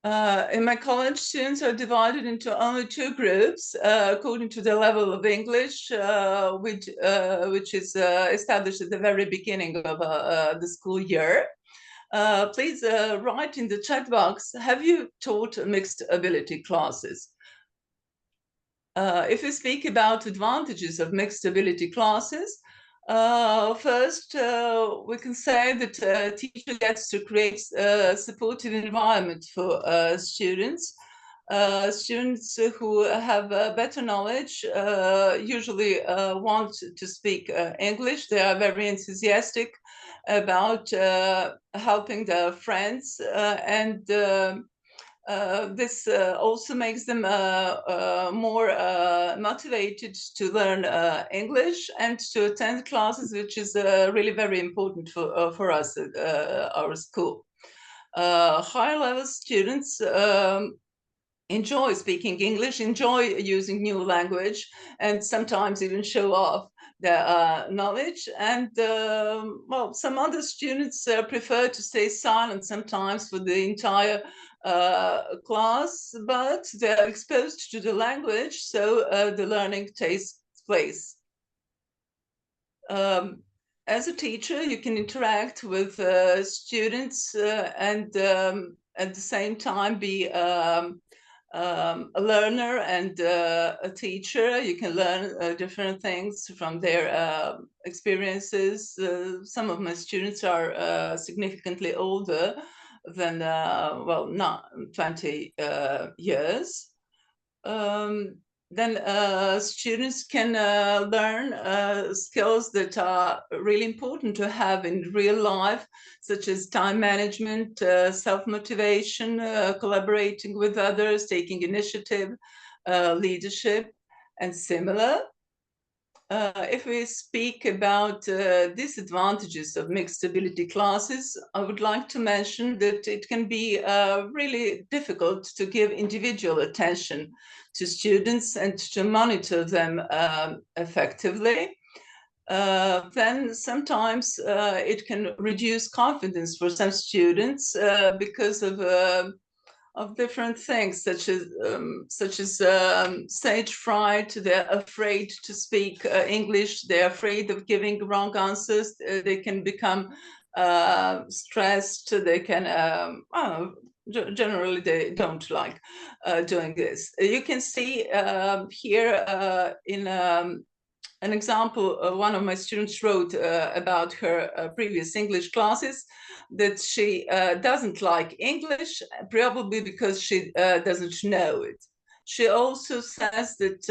In my college, students are divided into only 2 groups according to the level of English, which is established at the very beginning of the school year. Please write in the chat box, have you taught mixed ability classes? If we speak about advantages of mixed ability classes, first, we can say that a teacher gets to create a supportive environment for students. Students who have better knowledge usually want to speak English. They are very enthusiastic about helping their friends, and this also makes them more motivated to learn English and to attend classes, which is really very important for us at our school. Higher level students enjoy speaking English, enjoy using new language, and sometimes even show off their knowledge. And well, some other students prefer to stay silent sometimes for the entire class, but they're exposed to the language, so the learning takes place. As a teacher, you can interact with students and at the same time be a learner and a teacher. You can learn different things from their experiences. Some of my students are significantly older than, well, not 20 years. Then students can learn skills that are really important to have in real life, such as time management, self-motivation, collaborating with others, taking initiative, leadership, and similar. If we speak about disadvantages of mixed ability classes, I would like to mention that it can be really difficult to give individual attention to students and to monitor them effectively. Then sometimes it can reduce confidence for some students because of different things, such as stage fright. They're afraid to speak English. They're afraid of giving wrong answers. They can become stressed. They can generally they don't like doing this. You can see here in an example, one of my students wrote about her previous English classes, that she doesn't like English, probably because she doesn't know it. She also says that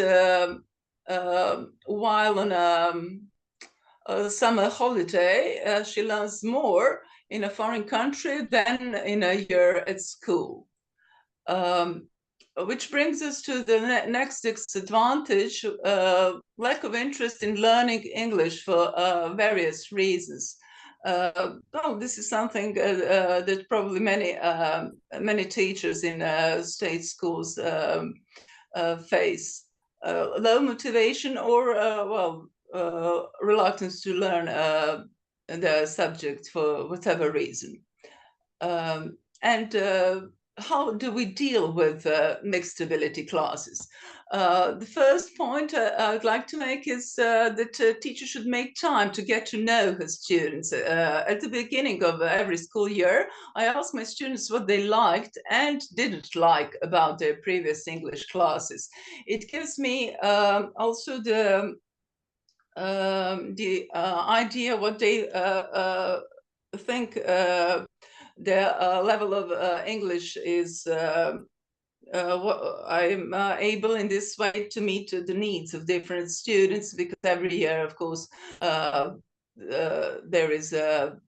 while on a summer holiday, she learns more in a foreign country than in a year at school. Which brings us to the next disadvantage, lack of interest in learning English for various reasons. Well, this is something that probably many teachers in state schools face. Low motivation or, well, reluctance to learn the subject for whatever reason. And how do we deal with mixed ability classes? The first point I'd like to make is that a teacher should make time to get to know her students. At the beginning of every school year, I ask my students what they liked and didn't like about their previous English classes. It gives me also the idea what they think their level of English is. I'm able in this way to meet the needs of different students, because every year, of course, there is a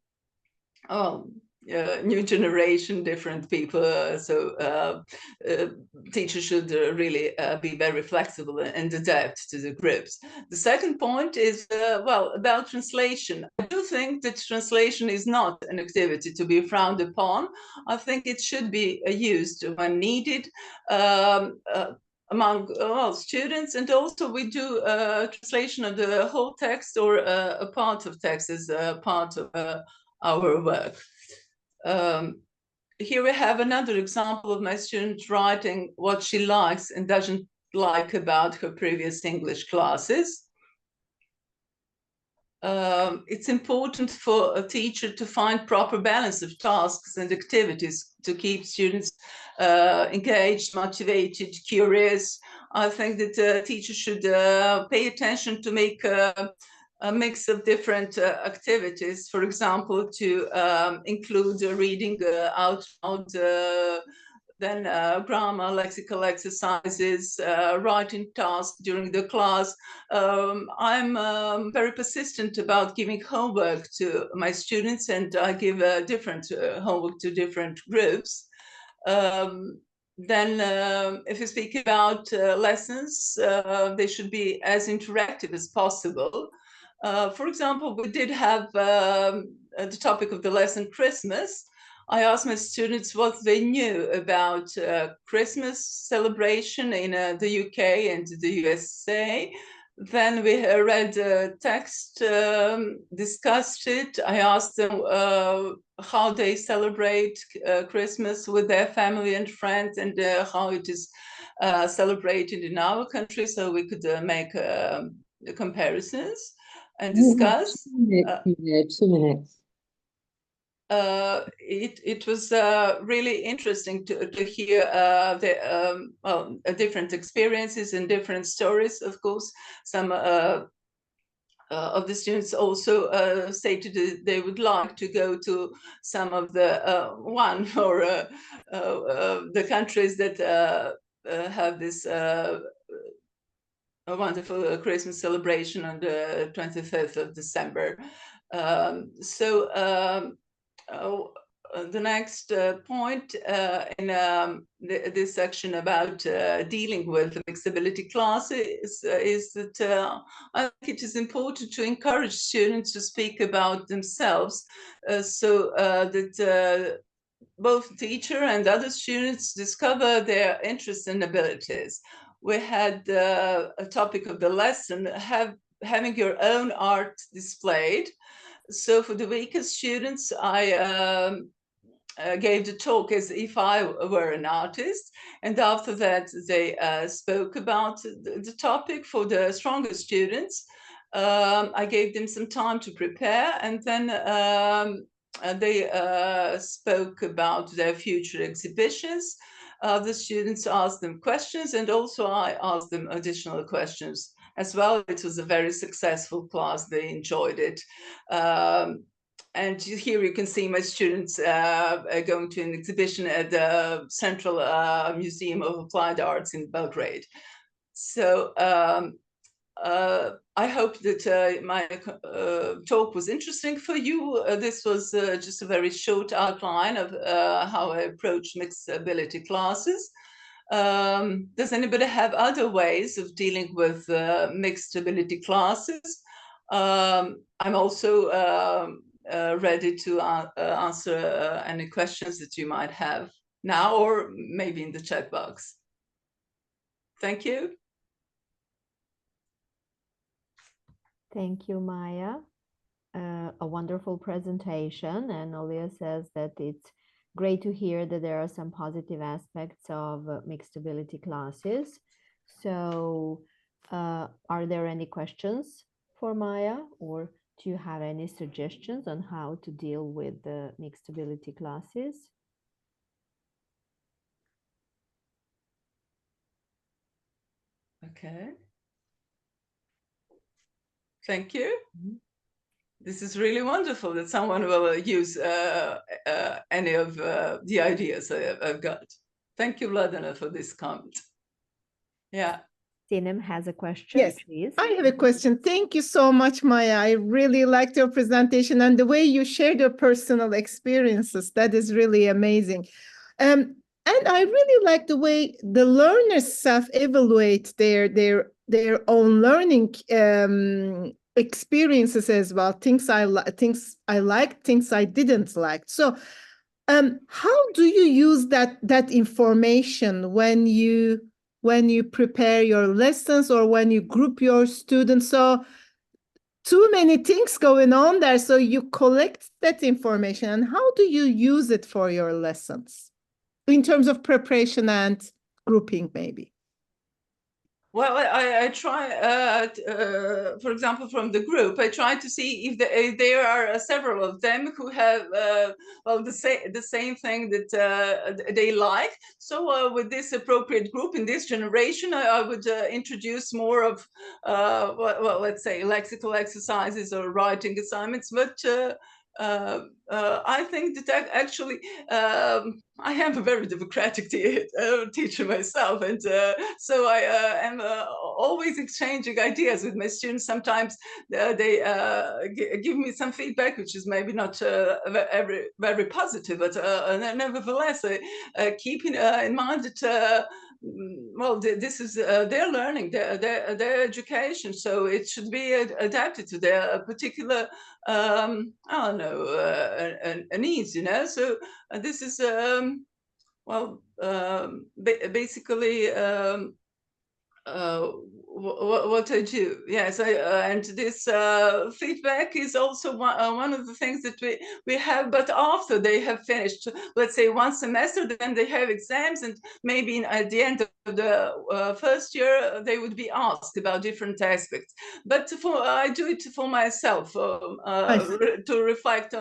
new generation, different people. So teachers should really be very flexible and adapt to the groups. The second point is, well, about translation. I do think that translation is not an activity to be frowned upon. I think it should be used when needed among all students, and also we do translation of the whole text or a part of text as a part of our work. here we have another example of my student writing what she likes and doesn't like about her previous English classes. It's important for a teacher to find proper balance of tasks and activities to keep students engaged, motivated, curious. I think that teachers should pay attention to make a mix of different activities. For example, to include reading out loud, then grammar, lexical exercises, writing tasks during the class. I'm very persistent about giving homework to my students, and I give different homework to different groups. Then if you speak about lessons, they should be as interactive as possible. For example, we did have the topic of the lesson Christmas. I asked my students what they knew about Christmas celebration in the UK and the USA. Then we read the text, discussed it. I asked them how they celebrate Christmas with their family and friends, and how it is celebrated in our country, so we could make comparisons and discuss. 2 minutes. It was really interesting to hear the different experiences and different stories. Of course, some of the students also stated that they would like to go to some of the one or the countries that have this a wonderful Christmas celebration on the 25th of December. The next point in this section about dealing with mixed ability classes is that I think it is important to encourage students to speak about themselves, so that both teacher and other students discover their interests and abilities. We had a topic of the lesson, having your own art displayed. So for the weaker students, I gave the talk as if I were an artist. And after that, they spoke about the topic. For the stronger students, I gave them some time to prepare, and then they spoke about their future exhibitions. The students asked them questions, and also I asked them additional questions as well. It was a very successful class. They enjoyed it. And here you can see my students going to an exhibition at the Central Museum of Applied Arts in Belgrade. So I hope that my talk was interesting for you. This was just a very short outline of how I approach mixed ability classes. Does anybody have other ways of dealing with mixed ability classes? I'm also ready to answer any questions that you might have now, or maybe in the chat box. Thank you. Thank you, Maya. A wonderful presentation, and Olia says that it's great to hear that there are some positive aspects of mixed ability classes. So are there any questions for Maya, or do you have any suggestions on how to deal with the mixed ability classes? Okay. Thank you. This is really wonderful that someone will use any of the ideas I've got. Thank you, Vladana, for this comment. Yeah. Sinem has a question, yes, please. I have a question. Thank you so much, Maya. I really liked your presentation and the way you shared your personal experiences. That is really amazing. And I really like the way the learners self-evaluate their own learning experiences as well. Things I liked, things I didn't like. So how do you use that information when you prepare your lessons or when you group your students? So too many things going on there. So you collect that information, and how do you use it for your lessons in terms of preparation and grouping, maybe? Well, I try, for example, from the group, I try to see if there are several of them who have, well, the same thing that they like. So with this appropriate group in this generation, I would introduce more of, well, let's say lexical exercises or writing assignments, but I think that actually I am a very democratic teacher myself, and so I am always exchanging ideas with my students. Sometimes they give me some feedback, which is maybe not very positive, but nevertheless, keeping in mind that well, this is their learning, their education, so it should be adapted to their particular I don't know, needs, you know. So this is well, basically what I do. Yes, and this feedback is also one of the things that we have, but after they have finished, let's say, one semester, then they have exams, and maybe at the end of the first year they would be asked about different aspects. But I do it for myself, to reflect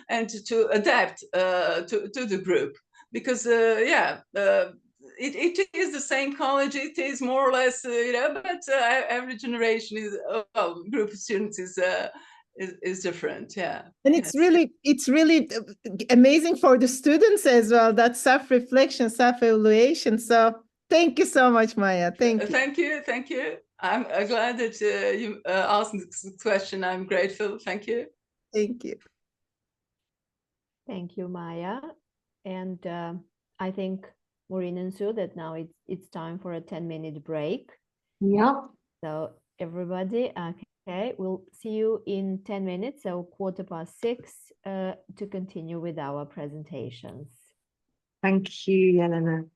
and to adapt to the group, because yeah, it is the same college, it is more or less, you know, but every generation is, well, group of students is different, yeah. And it's really amazing for the students as well, that self-reflection, self-evaluation. So thank you so much, Maya. Thank you. Thank you. I'm glad that you asked this question. I'm grateful. Thank you. Thank you. Thank you, Maya. And I think, Maureen and Sue, that now it's time for a 10-minute break. Yeah. So everybody, okay, we'll see you in 10 minutes, so 6:15, to continue with our presentations. Thank you, Yelena.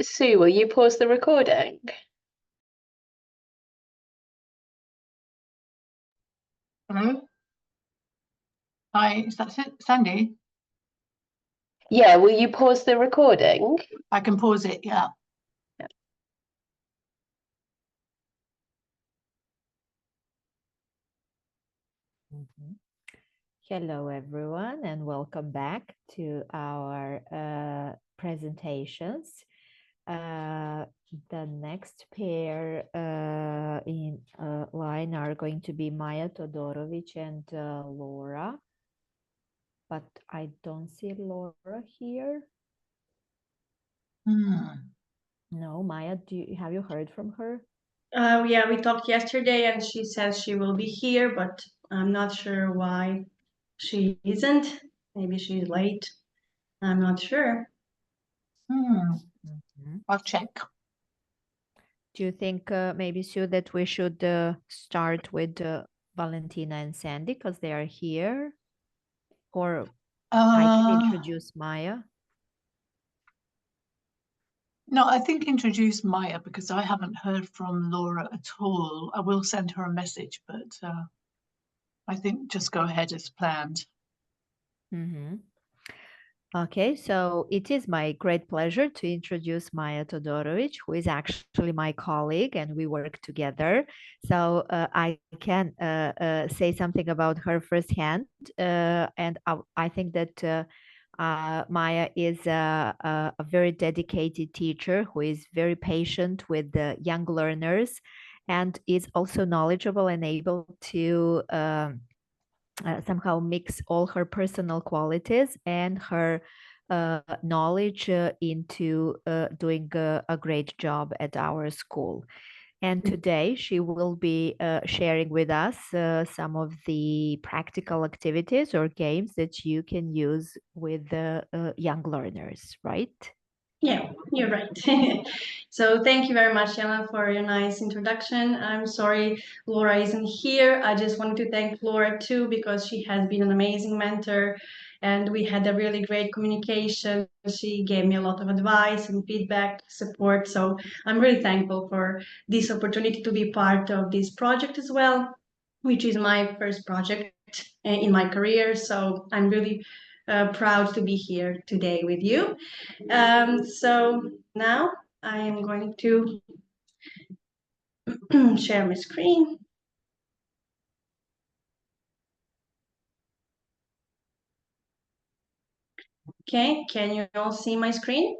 Sue, will you pause the recording? Hello? Hi, is that Sandy? Yeah, will you pause the recording? I can pause it, yeah. Hello, everyone, and welcome back to our presentations. The next pair in line are going to be Maya Todorovic and Laura, but I don't see Laura here. No, Maya, have you heard from her? Yeah, we talked yesterday and she says she will be here, but I'm not sure why she isn't. Maybe she's late. I'm not sure. I'll check. Do you think maybe, Sue, that we should start with Valentina and Sandy because they are here? Or I can introduce Maya? No, I think introduce Maya because I haven't heard from Laura at all. I will send her a message, but I think just go ahead as planned. Okay, so it is my great pleasure to introduce Maya Todorovic, who is actually my colleague and we work together. So I can say something about her firsthand. And I think that Maya is a very dedicated teacher who is very patient with the young learners and is also knowledgeable and able to somehow mix all her personal qualities and her knowledge into doing a great job at our school. And today she will be sharing with us some of the practical activities or games that you can use with the young learners, right? Yeah, you're right. So thank you very much, Ellen, for your nice introduction. I'm sorry Laura isn't here. I just wanted to thank Laura too, because she has been an amazing mentor and we had a really great communication. She gave me a lot of advice and feedback, support. So I'm really thankful for this opportunity to be part of this project as well, which is my first project in my career. So I'm really proud to be here today with you. So now I am going to share my screen. Okay, can you all see my screen?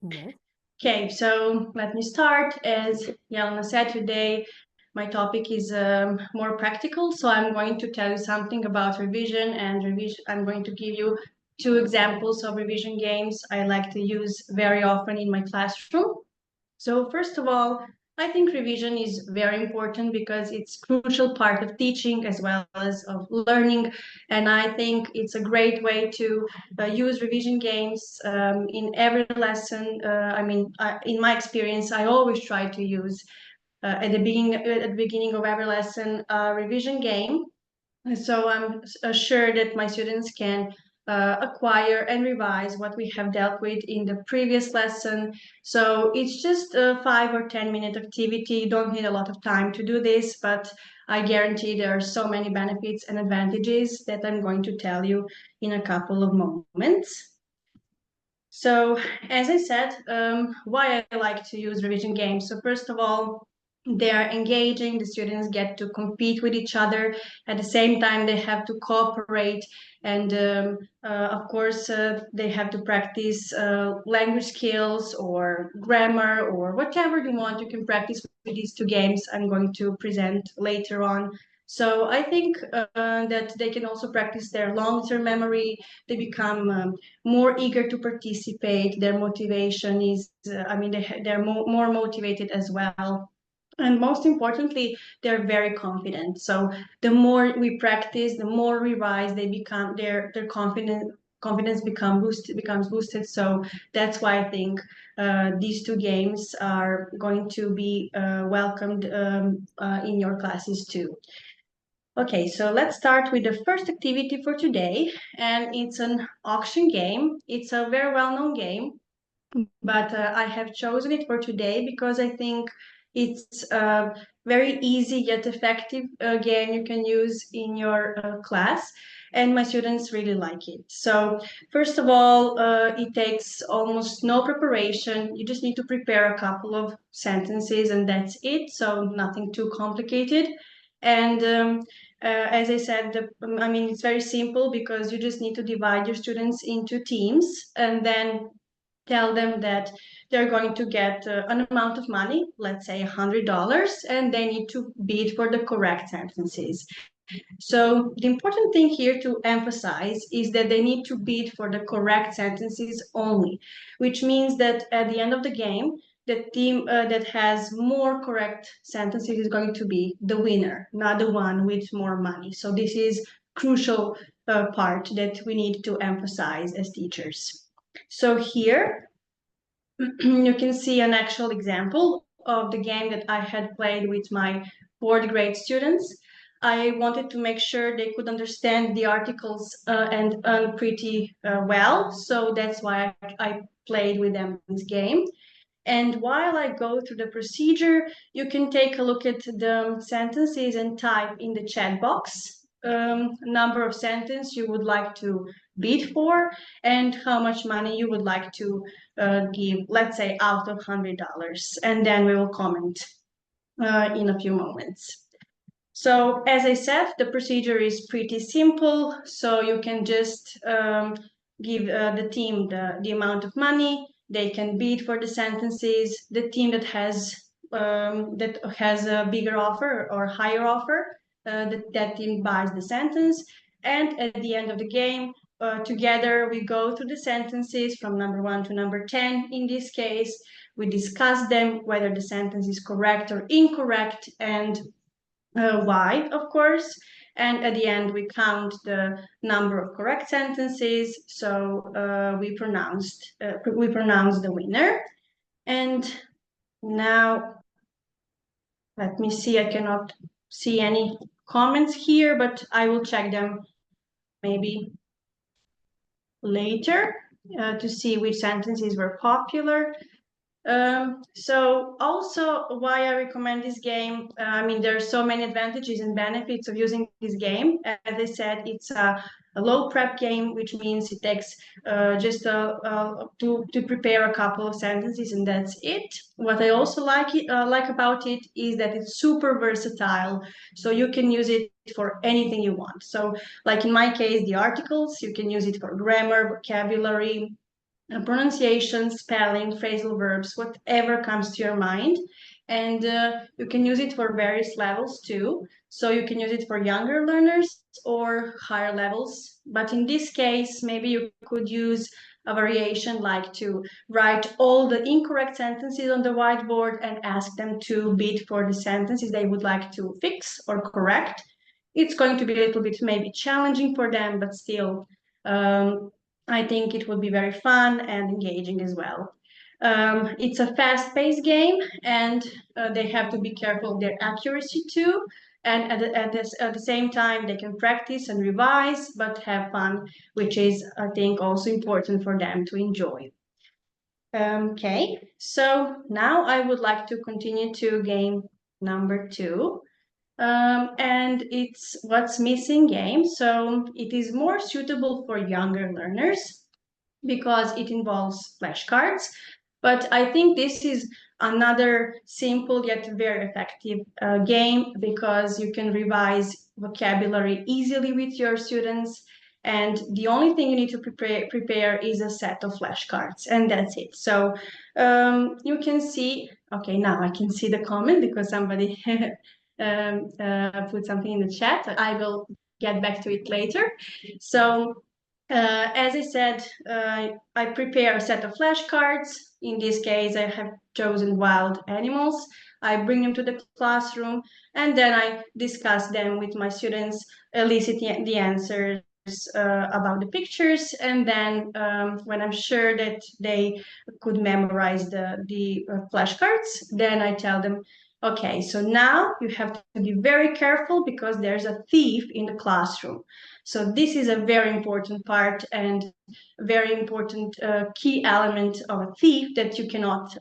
Yes. Okay, so let me start. As Jelena said today, my topic is more practical. So I'm going to tell you something about revision and revision. I'm going to give you 2 examples of revision games I like to use very often in my classroom. So first of all, I think revision is very important because it's a crucial part of teaching as well as of learning. And I think it's a great way to use revision games in every lesson. In my experience, I always try to use at the beginning of every lesson a revision game. So I'm sure that my students can acquire and revise what we have dealt with in the previous lesson. So it's just a 5 or 10-minute activity. You don't need a lot of time to do this, but I guarantee there are so many benefits and advantages that I'm going to tell you in a couple of moments. So as I said, why I like to use revision games. So first of all, they are engaging, the students get to compete with each other. At the same time, they have to cooperate. And of course, they have to practice language skills or grammar or whatever you want. You can practice with these 2 games I'm going to present later on. So I think that they can also practice their long-term memory. They become more eager to participate. Their motivation is, they're more motivated as well. And most importantly, they're very confident. So the more we practice, the more we revise, they become their confidence becomes boosted. So that's why I think these 2 games are going to be welcomed in your classes too. Okay, so let's start with the first activity for today, and it's an auction game. It's a very well-known game, but I have chosen it for today because I think it's a very easy yet effective game you can use in your class, and my students really like it. So first of all, it takes almost no preparation. You just need to prepare a couple of sentences and that's it, so nothing too complicated. And as I said, it's very simple because you just need to divide your students into teams and then tell them that they're going to get an amount of money, let's say $100, and they need to bid for the correct sentences. So the important thing here to emphasize is that they need to bid for the correct sentences only, which means that at the end of the game, the team that has more correct sentences is going to be the winner, not the one with more money. So this is crucial part that we need to emphasize as teachers. So here you can see an actual example of the game that I had played with my 4th grade students. I wanted to make sure they could understand the articles and pretty well. So that's why I played with them this game. And while I go through the procedure, you can take a look at the sentences and type in the chat box number of sentences you would like to bid for and how much money you would like to give, let's say, out of $100. And then we will comment in a few moments. So as I said, the procedure is pretty simple. So you can just give the team the amount of money. They can bid for the sentences. The team that has a bigger offer or higher offer, that team buys the sentence. And at the end of the game, together we go through the sentences from number 1 to number 10. In this case, we discuss them, whether the sentence is correct or incorrect, and why, of course. And at the end, we count the number of correct sentences. So we pronounce the winner. And now, let me see, I cannot see any comments here, but I will check them maybe later to see which sentences were popular. So also why I recommend this game, I mean, there are so many advantages and benefits of using this game. As I said, it's a low prep game, which means it takes just to prepare a couple of sentences and that's it. What I also like about it is that it's super versatile. So you can use it for anything you want. So like in my case, the articles, you can use it for grammar, vocabulary, pronunciation, spelling, phrasal verbs, whatever comes to your mind. And you can use it for various levels too. So you can use it for younger learners or higher levels. But in this case, maybe you could use a variation like to write all the incorrect sentences on the whiteboard and ask them to bid for the sentences they would like to fix or correct. It's going to be a little bit maybe challenging for them, but still, I think it would be very fun and engaging as well. It's a fast-paced game, and they have to be careful of their accuracy too. And at the same time, they can practice and revise, but have fun, which is, I think, also important for them to enjoy. Okay, so now I would like to continue to game number 2. And it's What's Missing game. So it is more suitable for younger learners because it involves flashcards. But I think this is another simple yet very effective game because you can revise vocabulary easily with your students. And the only thing you need to prepare is a set of flashcards, and that's it. So you can see, okay, now I can see the comment because somebody put something in the chat. I will get back to it later. So as I said, I prepare a set of flashcards. In this case, I have chosen wild animals. I bring them to the classroom, and then I discuss them with my students, elicit the answers about the pictures, and then when I'm sure that they could memorize the flashcards, then I tell them, okay, so now you have to be very careful because there's a thief in the classroom. So this is a very important part and very important key element of a thief that you cannot,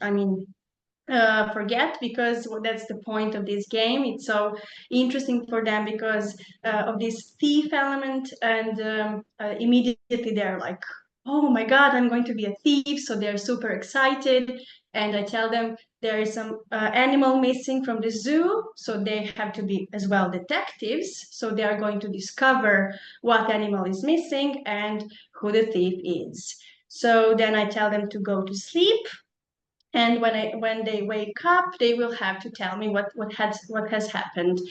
forget, because that's the point of this game. It's so interesting for them because of this thief element, and immediately they're like, oh my God, I'm going to be a thief. So they're super excited. And I tell them there is some animal missing from the zoo. So they have to be as well detectives. So they are going to discover what animal is missing and who the thief is. So then I tell them to go to sleep. And when they wake up, they will have to tell me what has happened.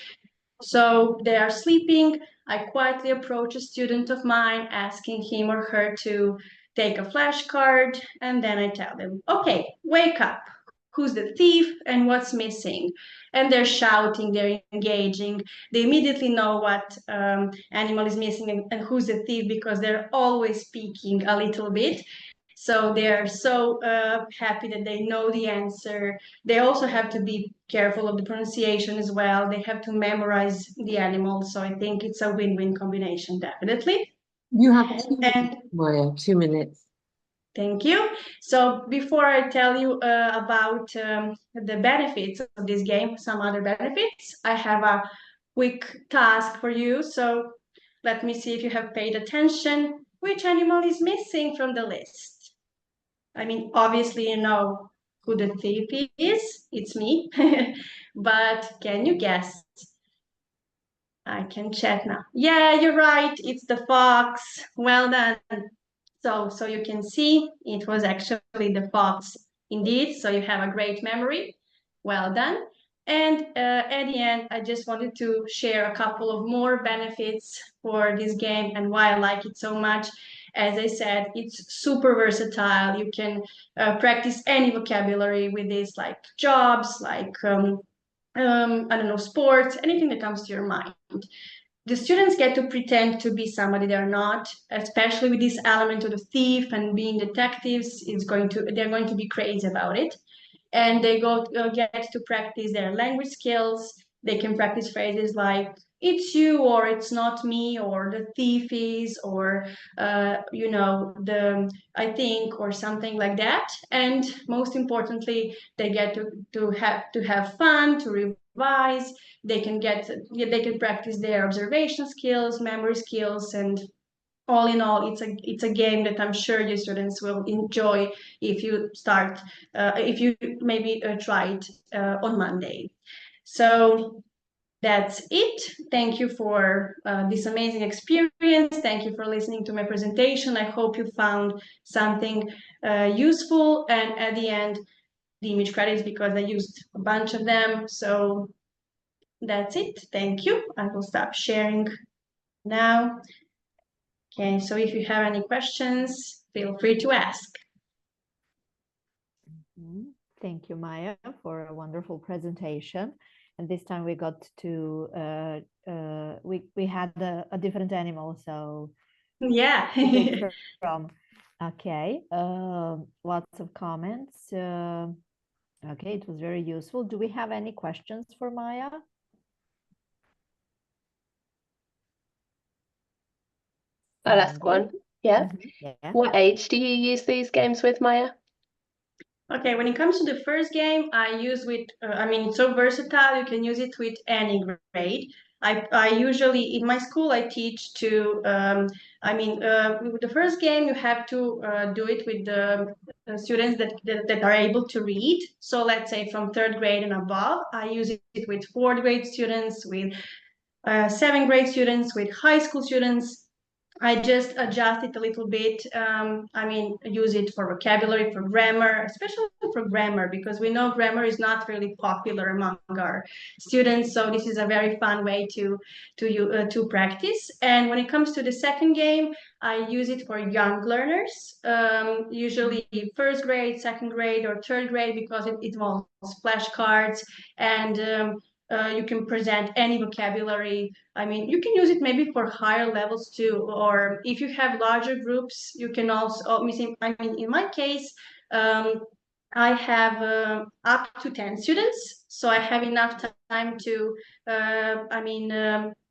So they are sleeping. I quietly approach a student of mine, asking him or her to take a flashcard, and then I tell them, okay, wake up. Who's the thief and what's missing? And they're shouting, they're engaging. They immediately know what animal is missing and who's the thief because they're always speaking a little bit. So they're so happy that they know the answer. They also have to be careful of the pronunciation as well. They have to memorize the animal. So I think it's a win-win combination, definitely. You have 2 minutes, Maya, 2 minutes. Thank you. So before I tell you about the benefits of this game, some other benefits, I have a quick task for you. So let me see if you have paid attention. Which animal is missing from the list? I mean, obviously, you know who the thief is. It's me. But can you guess? I can chat now. Yeah, you're right. It's the fox. Well done. So you can see it was actually the fox indeed. So you have a great memory. Well done. And at the end, I just wanted to share a couple of more benefits for this game and why I like it so much. As I said, it's super versatile. You can practice any vocabulary with this, like jobs, like I don't know, sports, anything that comes to your mind. the students get to pretend to be somebody they're not, especially with this element of the thief and being detectives. They're going to be crazy about it. And they get to practice their language skills. They can practice phrases like "it's you" or "it's not me" or "the thief is," or you know, "I think," or something like that. And most importantly, they get to have fun, to revise. They can practice their observation skills, memory skills, and all in all, it's a game that I'm sure your students will enjoy if you start, if you maybe try it on Monday. So that's it. Thank you for this amazing experience. Thank you for listening to my presentation. I hope you found something useful. And at the end, the image credits, because I used a bunch of them. So that's it. Thank you. I will stop sharing now. Okay, so if you have any questions, feel free to ask. Thank you, Maya, for a wonderful presentation. And this time we got to, we had a different animal, so. Yeah. Okay, lots of comments. Okay, it was very useful. Do we have any questions for Maya? I'll ask one. Yeah. Yeah. What age do you use these games with, Maya? Okay, when it comes to the first game, I use with, I mean, it's so versatile, you can use it with any grade. I usually, in my school, I teach to, with the first game, you have to do it with the students that are able to read. So let's say from 3rd grade and above. I use it with 4th grade students, with 7th grade students, with high school students. I just adjust it a little bit. Use it for vocabulary, for grammar, especially for grammar, because we know grammar is not really popular among our students. So this is a very fun way to practice. And when it comes to the second game, I use it for young learners, usually 1st grade, 2nd grade, or 3rd grade, because it involves flashcards and you can present any vocabulary. I mean, you can use it maybe for higher levels too, or if you have larger groups, you can also, in my case, I have up to 10 students, so I have enough time to,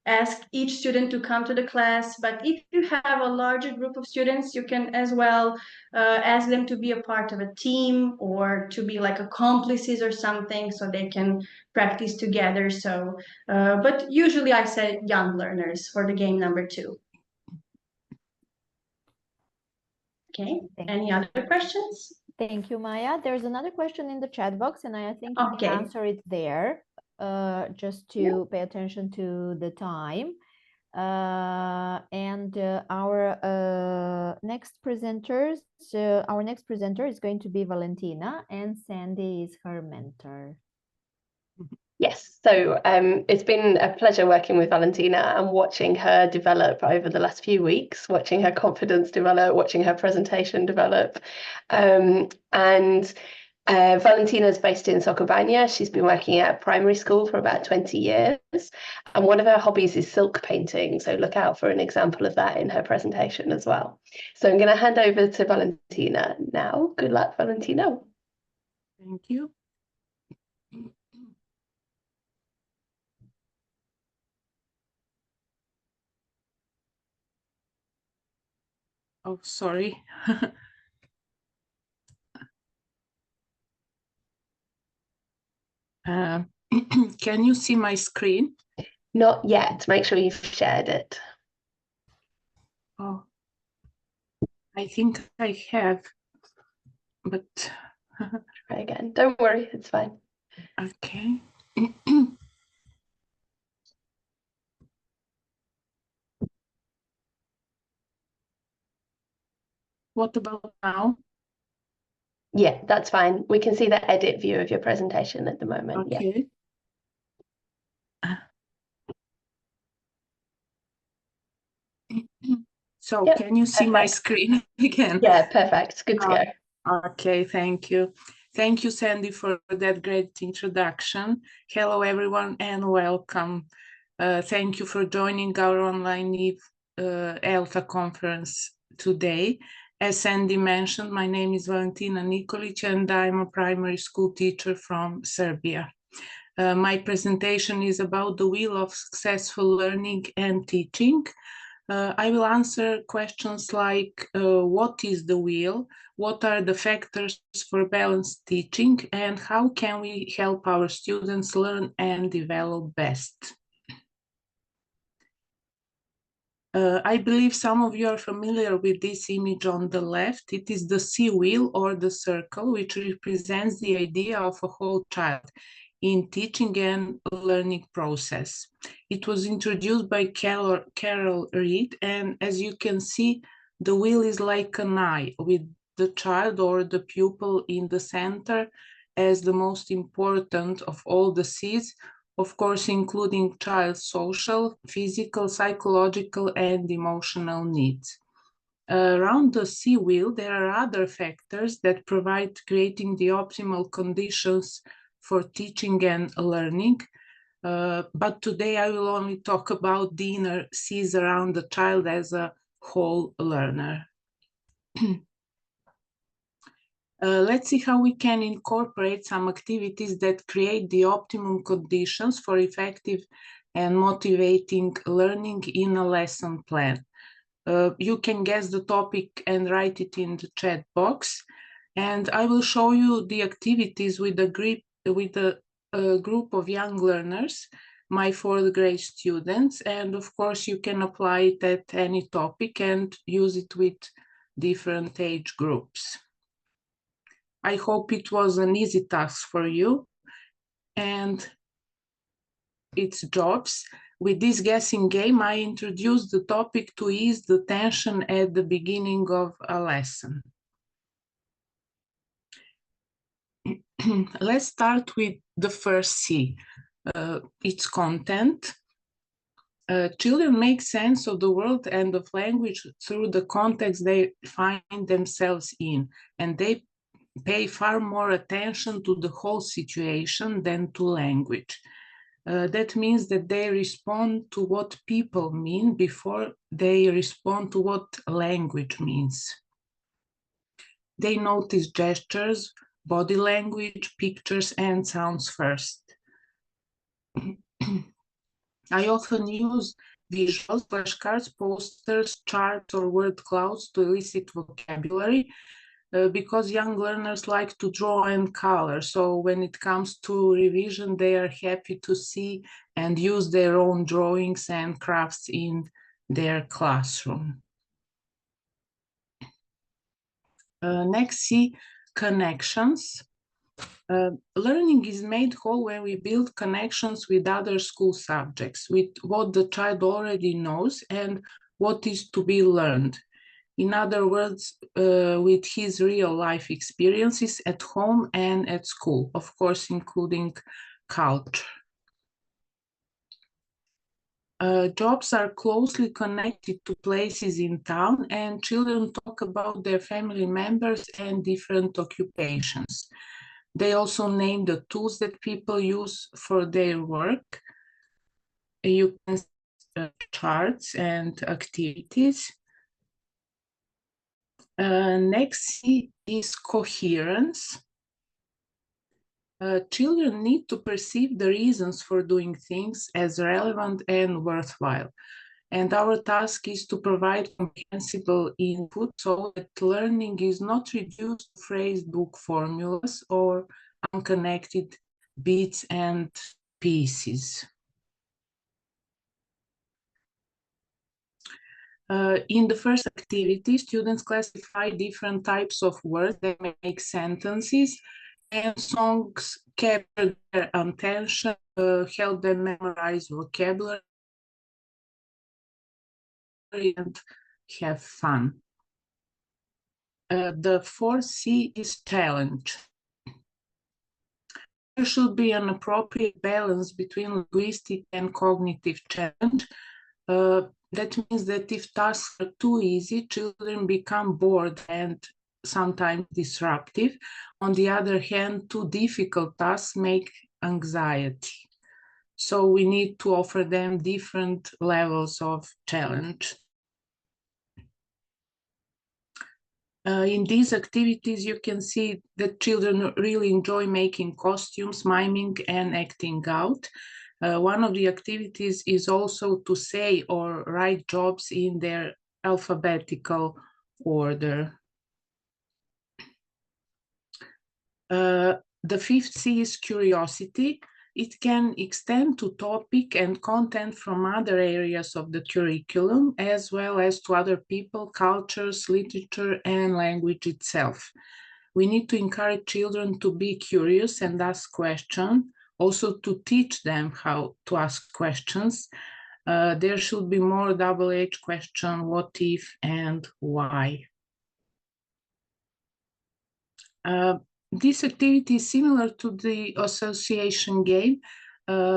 ask each student to come to the class. But if you have a larger group of students, you can as well ask them to be a part of a team or to be like accomplices or something, so they can practice together. So, but usually I say young learners for the game number 2. Okay, any other questions? Thank you, Maya. There's another question in the chat box, and I think you can answer it there, just to pay attention to the time. Our next presenter is going to be Valentina, and Sandy is her mentor. Yes, so it's been a pleasure working with Valentina and watching her develop over the last few weeks, watching her confidence develop, watching her presentation develop. Valentina is based in Sokobania. She's been working at primary school for about 20 years. And one of her hobbies is silk painting. So look out for an example of that in her presentation as well. So I'm going to hand over to Valentina now. Good luck, Valentina. Thank you. Oh, sorry. Can you see my screen? Not yet. Make sure you've shared it. Oh, I think I have, but try again. Don't worry, it's fine. Okay. What about now? Yeah, that's fine. We can see the edit view of your presentation at the moment. Okay. Yeah. So can you see my screen again? Yeah, perfect. Good to go. Okay, thank you. Thank you, Sandy, for that great introduction. Hello, everyone, and welcome. Thank you for joining our online ELTA conference today. As Sandy mentioned, my name is Valentina Nikolic and I'm a primary school teacher from Serbia. My presentation is about the wheel of successful learning and teaching. I will answer questions like what is the wheel, what are the factors for balanced teaching, and how can we help our students learn and develop best. I believe some of you are familiar with this image on the left. It is the C wheel or the circle, which represents the idea of a whole child in teaching and learning process. It was introduced by Carol Reed, and as you can see, the wheel is like an eye with the child or the pupil in the center as the most important of all the C's, of course, including child's social, physical, psychological, and emotional needs. Around the C wheel, there are other factors that provide creating the optimal conditions for teaching and learning. But today I will only talk about the inner C's around the child as a whole learner. Let's see how we can incorporate some activities that create the optimum conditions for effective and motivating learning in a lesson plan. You can guess the topic and write it in the chat box. And I will show you the activities with a group of young learners, my 4th grade students. And of course, you can apply it at any topic and use it with different age groups. I hope it was an easy task for you. And it's jobs. With this guessing game, I introduced the topic to ease the tension at the beginning of a lesson. Let's start with the first C, its content. Children make sense of the world and of language through the context they find themselves in, and they pay far more attention to the whole situation than to language. That means that they respond to what people mean before they respond to what language means. They notice gestures, body language, pictures, and sounds first. I often use visuals, flashcards, posters, charts, or word clouds to elicit vocabulary because young learners like to draw and color. So when it comes to revision, they are happy to see and use their own drawings and crafts in their classroom. Next, C, connections. Learning is made whole when we build connections with other school subjects, with what the child already knows and what is to be learned. In other words, with his real life experiences at home and at school, of course, including culture. Jobs are closely connected to places in town, and children talk about their family members and different occupations. They also name the tools that people use for their work. You can see charts and activities. Next is coherence. Children need to perceive the reasons for doing things as relevant and worthwhile. And our task is to provide comprehensible input so that learning is not reduced to phrased book formulas or unconnected bits and pieces. In the first activity, students classify different types of words that make sentences, and songs capture their attention, help them memorize vocabulary, and have fun. The 4th C is challenge. There should be an appropriate balance between linguistic and cognitive challenge. That means that if tasks are too easy, children become bored and sometimes disruptive. On the other hand, too difficult tasks make anxiety. So we need to offer them different levels of challenge. In these activities, you can see that children really enjoy making costumes, miming, and acting out. One of the activities is also to say or write jobs in their alphabetical order. The fifth C is curiosity. It can extend to topic and content from other areas of the curriculum, as well as to other people, cultures, literature, and language itself. We need to encourage children to be curious and ask questions, also to teach them how to ask questions. There should be more double-edged question, what if and why. This activity is similar to the association game.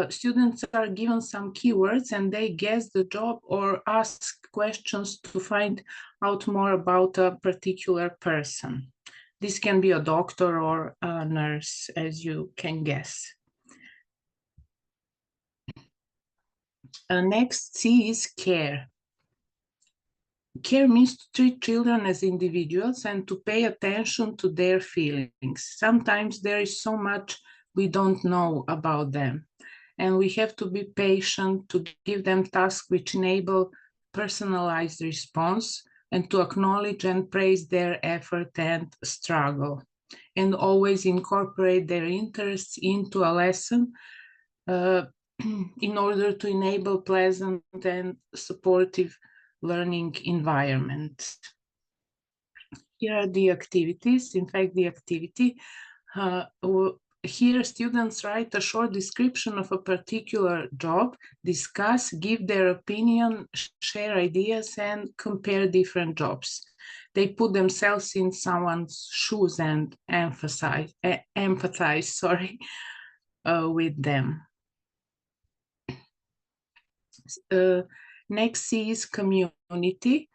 Students are given some keywords and they guess the job or ask questions to find out more about a particular person. This can be a doctor or a nurse, as you can guess. Next C is care. Care means to treat children as individuals and to pay attention to their feelings. Sometimes there is so much we don't know about them, and we have to be patient to give them tasks which enable personalized response and to acknowledge and praise their effort and struggle, and always incorporate their interests into a lesson in order to enable pleasant and supportive learning environment. Here are the activities. In fact, the activity, here students write a short description of a particular job, discuss, give their opinion, share ideas, and compare different jobs. They put themselves in someone's shoes and empathize with them. Next is community.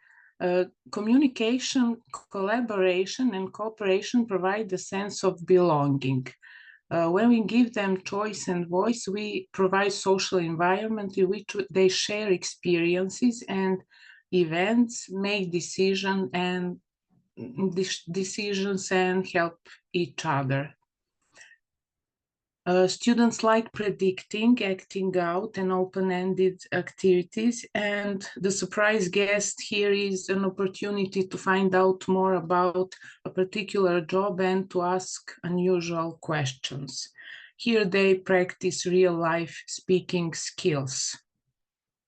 Communication, collaboration, and cooperation provide a sense of belonging. When we give them choice and voice, we provide social environment in which they share experiences and events, make decisions and help each other. Students like predicting, acting out, and open-ended activities. And the surprise guest here is an opportunity to find out more about a particular job and to ask unusual questions. Here they practice real-life speaking skills.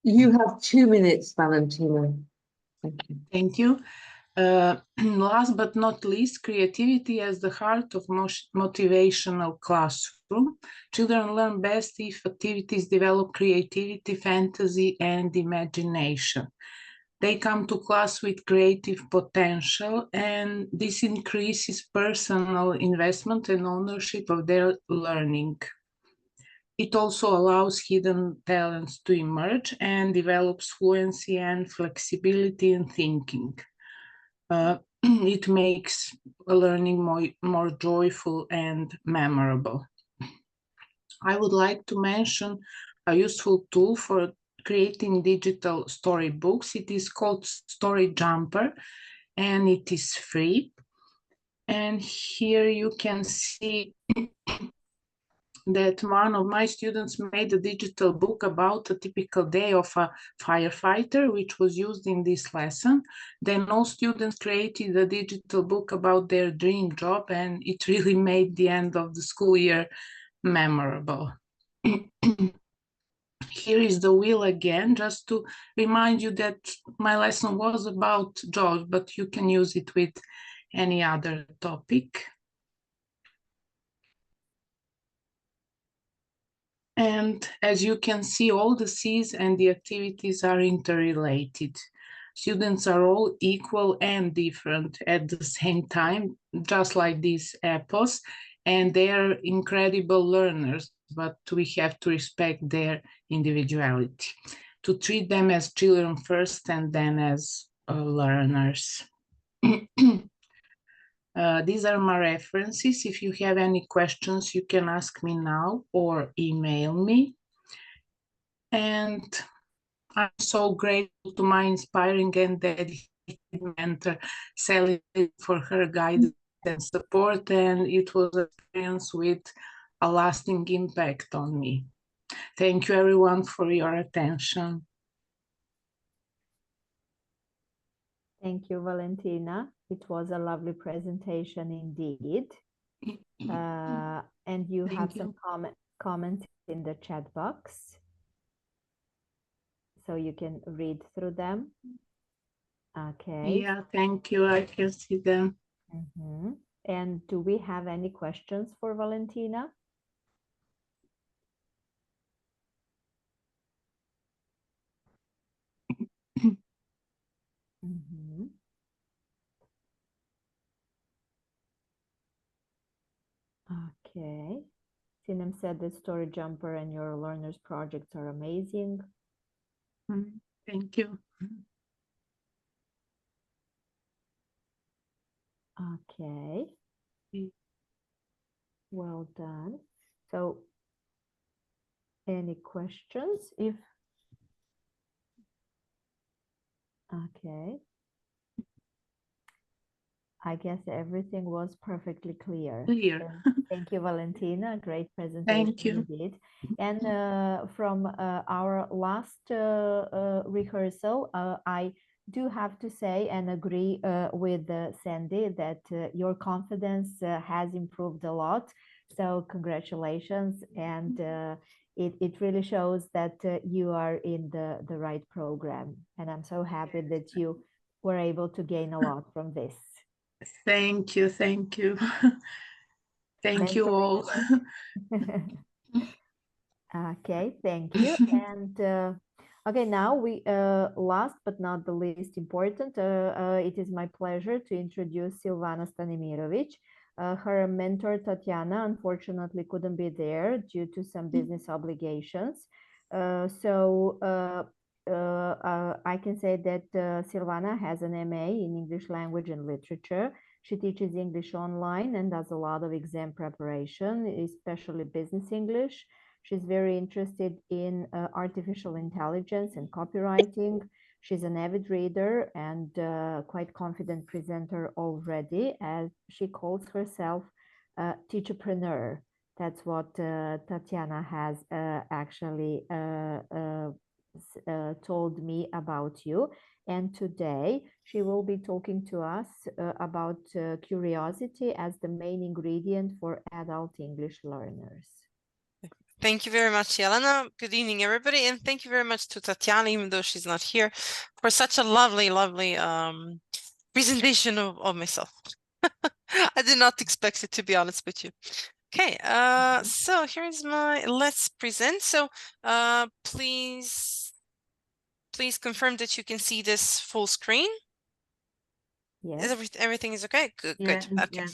You have 2 minutes, Valentina. Thank you. Thank you. Last but not least, creativity as the heart of motivational classroom. Children learn best if activities develop creativity, fantasy, and imagination. They come to class with creative potential, and this increases personal investment and ownership of their learning. It also allows hidden talents to emerge and develops fluency and flexibility in thinking. It makes learning more joyful and memorable. I would like to mention a useful tool for creating digital storybooks. It is called Story Jumper, and it is free. And here you can see that one of my students made a digital book about a typical day of a firefighter, which was used in this lesson. Then all students created a digital book about their dream job, and it really made the end of the school year memorable. Here is the wheel again, just to remind you that my lesson was about jobs, but you can use it with any other topic. And as you can see, all the C's and the activities are interrelated. Students are all equal and different at the same time, just like these apples, and they are incredible learners, but we have to respect their individuality, to treat them as children first and then as learners. These are my references. If you have any questions, you can ask me now or email me. And I'm so grateful to my inspiring and dedicated mentor, Sally, for her guidance and support, and it was an experience with a lasting impact on me. Thank you, everyone, for your attention. Thank you, Valentina. It was a lovely presentation indeed. And you have some comments in the chat box, so you can read through them. Okay. Yeah, thank you. I can see them. And do we have any questions for Valentina? Okay. Sinem said the Story Jumper and your learners projects are amazing. Thank you. Okay. Well done. So, any questions? Okay. I guess everything was perfectly clear. Thank you, Valentina. Great presentation. Thank you. Indeed. And from our last rehearsal, I do have to say and agree with Sandy that your confidence has improved a lot. So congratulations. And it really shows that you are in the right program. And I'm so happy that you were able to gain a lot from this. Thank you. Thank you. Thank you all. Okay, thank you. And okay, now we last but not the least important, it is my pleasure to introduce Silvana Stanimirovic. Her mentor Tatiana unfortunately couldn't be there due to some business obligations. I can say that Silvana has an MA in English Language and Literature. She teaches English online and does a lot of exam preparation, especially business English. She's very interested in artificial intelligence and copywriting. She's an avid reader and quite confident presenter already, as she calls herself a teacherpreneur. That's what Tatiana has actually told me about you. And today she will be talking to us about curiosity as the main ingredient for adult English learners. Thank you very much, Jelena. Good evening, everybody. And thank you very much to Tatiana, even though she's not here, for such a lovely, lovely presentation of myself. I did not expect it, to be honest with you. Okay, so here's my, let's present. So please confirm that you can see this full screen. Yes. Everything is okay? Good, good. Yeah, Okay. yeah.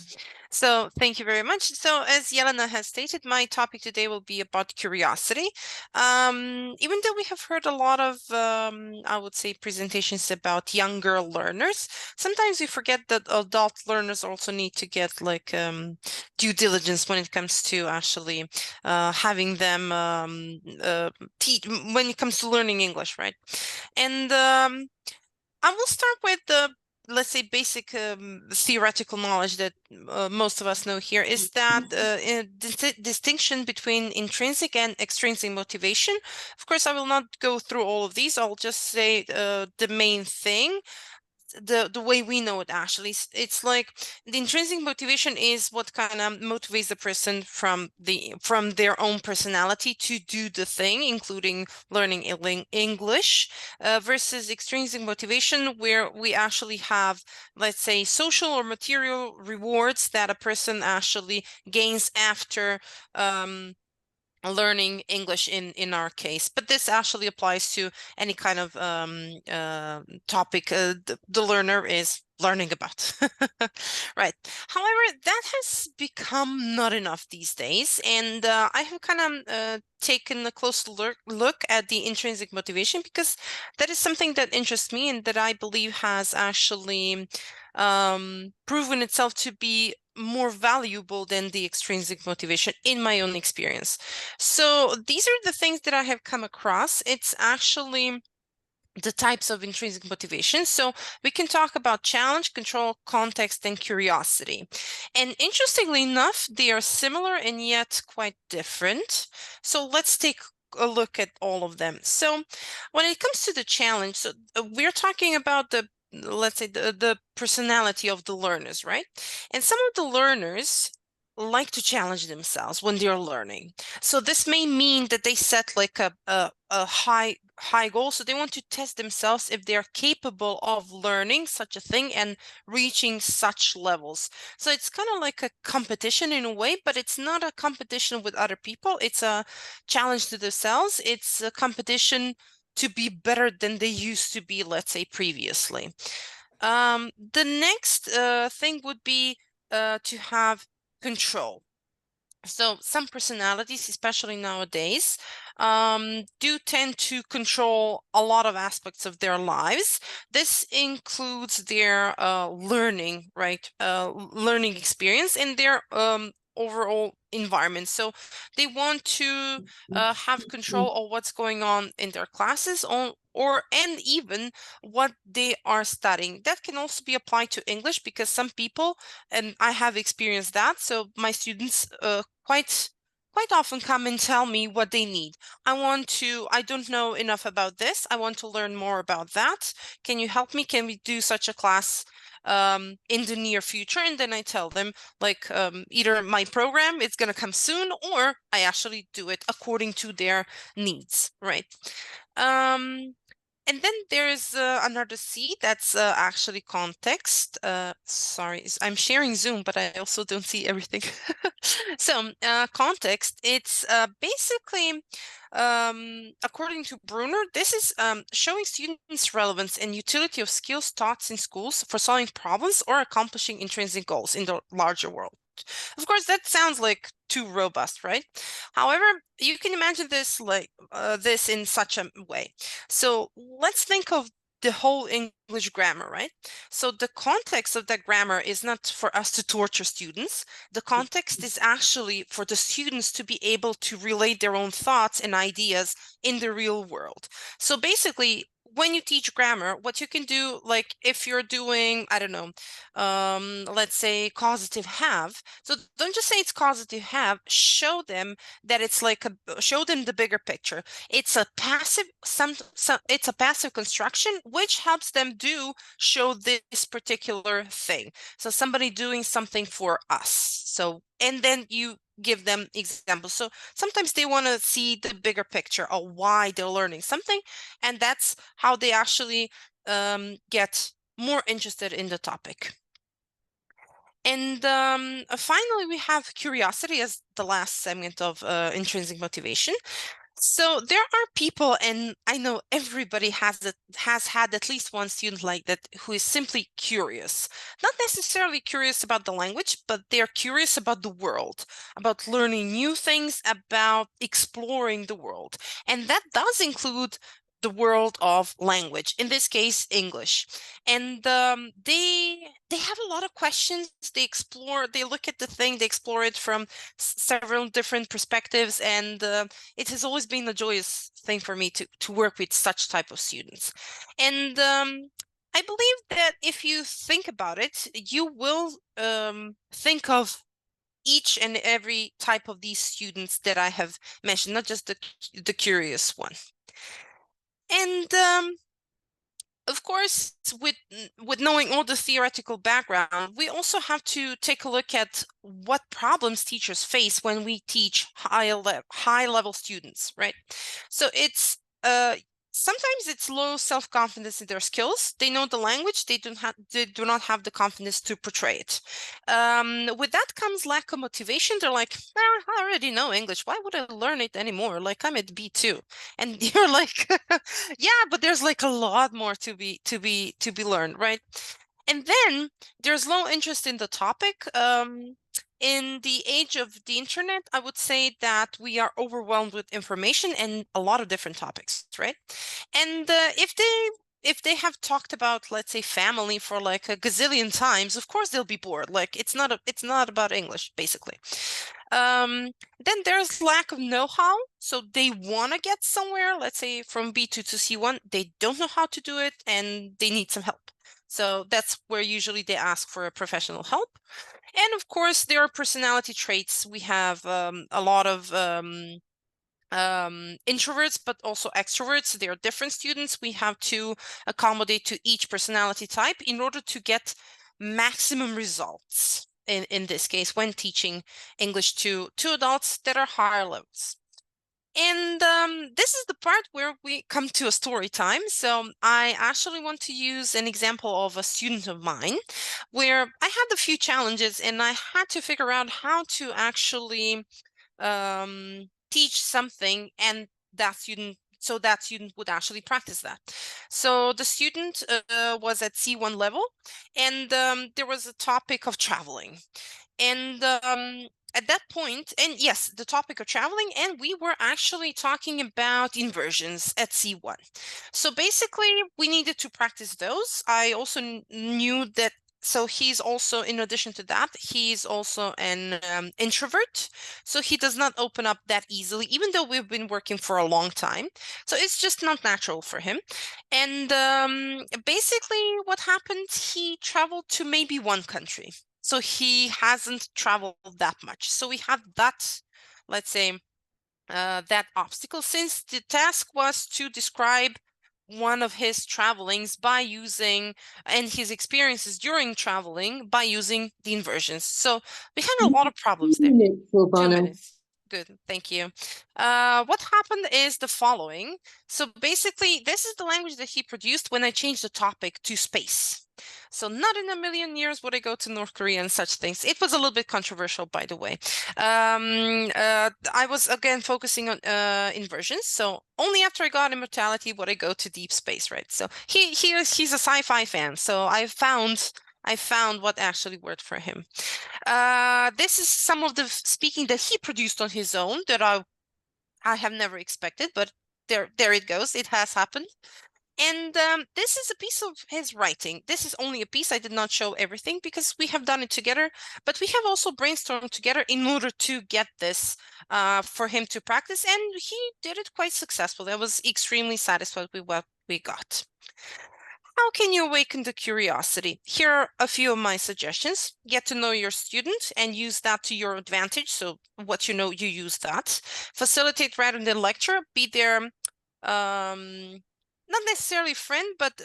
So thank you very much. So as Jelena has stated, my topic today will be about curiosity. Even though we have heard a lot of, I would say, presentations about younger learners, sometimes we forget that adult learners also need to get like due diligence when it comes to actually having them teach when it comes to learning English, right? And I will start with the, let's say, basic theoretical knowledge that most of us know here is that distinction between intrinsic and extrinsic motivation. Of course, I will not go through all of these. I'll just say the main thing. The way we know it, actually, it's like the intrinsic motivation is what kind of motivates the person from their own personality to do the thing, including learning English, versus extrinsic motivation, where we actually have, let's say, social or material rewards that a person actually gains after learning English in our case. But this actually applies to any kind of topic the learner is learning about. Right. However, that has become not enough these days, and I have kind of taken a close look at the intrinsic motivation, because that is something that interests me and that I believe has actually proven itself to be more valuable than the extrinsic motivation in my own experience. So these are the things that I have come across. It's actually the types of intrinsic motivation. So we can talk about challenge, control, context, and curiosity. And interestingly enough, they are similar and yet quite different. So let's take a look at all of them. So when it comes to the challenge, so we're talking about the, let's say, the personality of the learners, right? And some of the learners like to challenge themselves when they're learning. So this may mean that they set like a high goal. So they want to test themselves if they're capable of learning such a thing and reaching such levels. So it's kind of like a competition in a way, but it's not a competition with other people. It's a challenge to themselves. It's a competition to be better than they used to be, let's say, previously. The next thing would be to have control. So some personalities, especially nowadays, do tend to control a lot of aspects of their lives. This includes their learning, right? Learning experience and their overall environment. So they want to have control of what's going on in their classes and even what they are studying. That can also be applied to English, because some people, and I have experienced that, so my students quite often come and tell me what they need. I don't know enough about this. I want to learn more about that. Can you help me? Can we do such a class in the near future? And then I tell them, like, either my program is going to come soon, or I actually do it according to their needs, right? And then there's another C, that's actually context. Sorry, I'm sharing Zoom, but I also don't see everything. So context, it's basically, according to Bruner, this is showing students relevance and utility of skills taught in schools for solving problems or accomplishing intrinsic goals in the larger world. Of course, that sounds like too robust, right? However, you can imagine this like this in such a way. So let's think of the whole English grammar, right? So the context of that grammar is not for us to torture students. The context is actually for the students to be able to relate their own thoughts and ideas in the real world. So basically, when you teach grammar, what you can do, like if you're doing, I don't know, let's say causative have, so don't just say it's causative have, show them that it's like show them the bigger picture. It's a passive, it's a passive construction, which helps them show this particular thing. So somebody doing something for us. So, and then you give them examples. So sometimes they want to see the bigger picture of why they're learning something, and that's how they actually get more interested in the topic. And finally, we have curiosity as the last segment of intrinsic motivation. So there are people, and I know everybody has had at least one student like that, who is simply curious, not necessarily curious about the language, but they're curious about the world, about learning new things, about exploring the world. And that does include the world of language, in this case, English. And they have a lot of questions. They explore, they look at the thing, they explore it from several different perspectives. And it has always been a joyous thing for me to work with such type of students. And I believe that if you think about it, you will think of each and every type of these students that I have mentioned, not just the curious one. And of course, with knowing all the theoretical background, we also have to take a look at what problems teachers face when we teach high-level students, right? So it's sometimes it's low self-confidence in their skills. They know the language, they do not have the confidence to portray it. With that comes lack of motivation. They're like, I already know English. Why would I learn it anymore? Like, I'm at B2. And you're like, yeah, but there's like a lot more to be learned, right? And then there's low interest in the topic. In the age of the internet, I would say that we are overwhelmed with information and a lot of different topics, right? And if they if they have talked about, let's say, family for like a gazillion times, of course they'll be bored. Like it's not about English, basically. Then there's lack of know-how. So they want to get somewhere, let's say from B2 to C1, they don't know how to do it and they need some help. So that's where usually they ask for a professional help. And of course, there are personality traits. We have a lot of introverts, but also extroverts. They are different students. We have to accommodate to each personality type in order to get maximum results in this case when teaching English to adults that are higher levels. And this is the part where we come to a story time. So I actually want to use an example of a student of mine where I had a few challenges and I had to figure out how to actually teach something and that student would actually practice that. So the student was at C1 level and there was a topic of traveling. And at that point, and yes, the topic of traveling, and we were actually talking about inversions at C1. So basically, we needed to practice those. I also knew that, so he's also, in addition to that, he's also an introvert. So he does not open up that easily, even though we've been working for a long time. So it's just not natural for him. And basically what happened, he traveled to maybe one country. So he hasn't traveled that much. So we had that, let's say, that obstacle, since the task was to describe one of his travelings by using, and his experiences during traveling by using the inversions. So we had a lot of problems there. 2 minutes. Good, thank you. What happened is the following. So basically, this is the language that he produced when I changed the topic to space. So not in a million years would I go to North Korea and such things. It was a little bit controversial, by the way. I was again focusing on inversions. So only after I got immortality would I go to deep space, right? So he's a sci-fi fan. So I found what actually worked for him. This is some of the speaking that he produced on his own that I have never expected, but there it goes. It has happened. And this is a piece of his writing. This is only a piece. I did not show everything because we have done it together, but we have also brainstormed together in order to get this for him to practice. And he did it quite successfully. I was extremely satisfied with what we got. How can you awaken the curiosity? Here are a few of my suggestions. Get to know your student and use that to your advantage. So what you know, you use that. Facilitate rather than lecture. Be there, not necessarily friend, but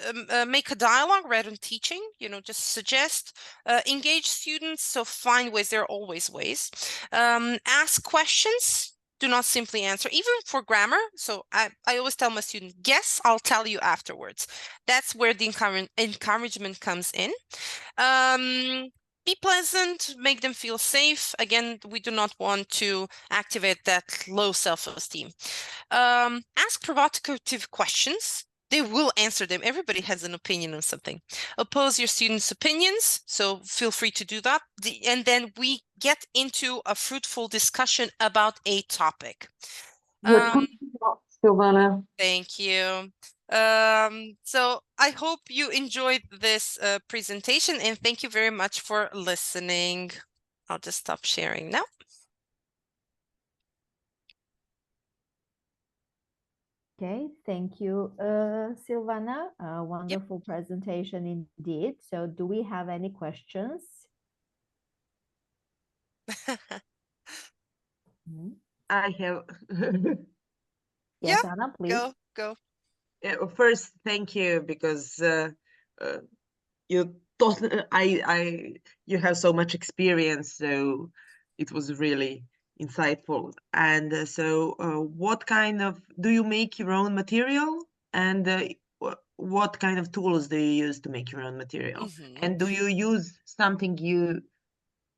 make a dialogue rather than teaching. You know, just suggest, engage students. So find ways. There are always ways. Ask questions. Do not simply answer, even for grammar. So I always tell my students, guess, I'll tell you afterwards. That's where the encouragement comes in. Be pleasant, make them feel safe. Again, we do not want to activate that low self-esteem. Ask provocative questions. They will answer them. Everybody has an opinion on something. Oppose your students' opinions, so feel free to do that. And then we get into a fruitful discussion about a topic. Silvana. Thank you. So I hope you enjoyed this presentation, and thank you very much for listening. I'll just stop sharing now. Okay, thank you, Silvana. A wonderful presentation indeed. So do we have any questions? I have. Yes, Anna, please. Go. Yeah, first, thank you, because you taught you have so much experience, so it was really insightful. And so what kind of, do you make your own material? And what kind of tools do you use to make your own material? And do you use something you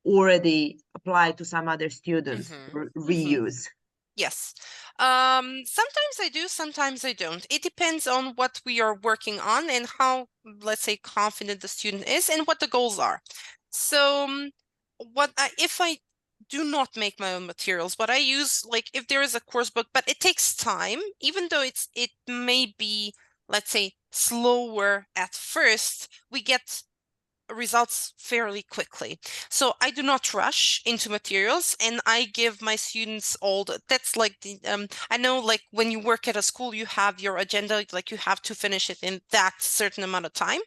already apply to some other students or reuse? Yes. Sometimes I do, sometimes I don't. It depends on what we are working on and how, let's say, confident the student is and what the goals are. So if I do not make my own materials, what I use, like if there is a course book, but it takes time, even though it may be let's say, slower at first, we get results fairly quickly. So I do not rush into materials, and I give my students all the, that's like the, I know like when you work at a school, you have your agenda, like you have to finish it in that certain amount of time.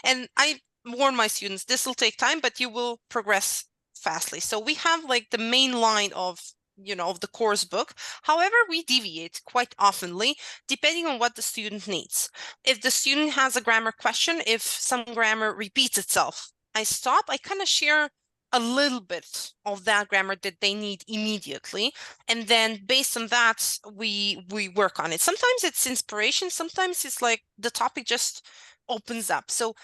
And I warn my students, this will take time, but you will progress fastly. So we have like the main line of, you know, of the course book. However, we deviate quite oftenly depending on what the student needs. If the student has a grammar question, if some grammar repeats itself, I stop, I kind of share a little bit of that grammar that they need immediately. And then based on that, we work on it. Sometimes it's inspiration, sometimes it's like the topic just opens up. So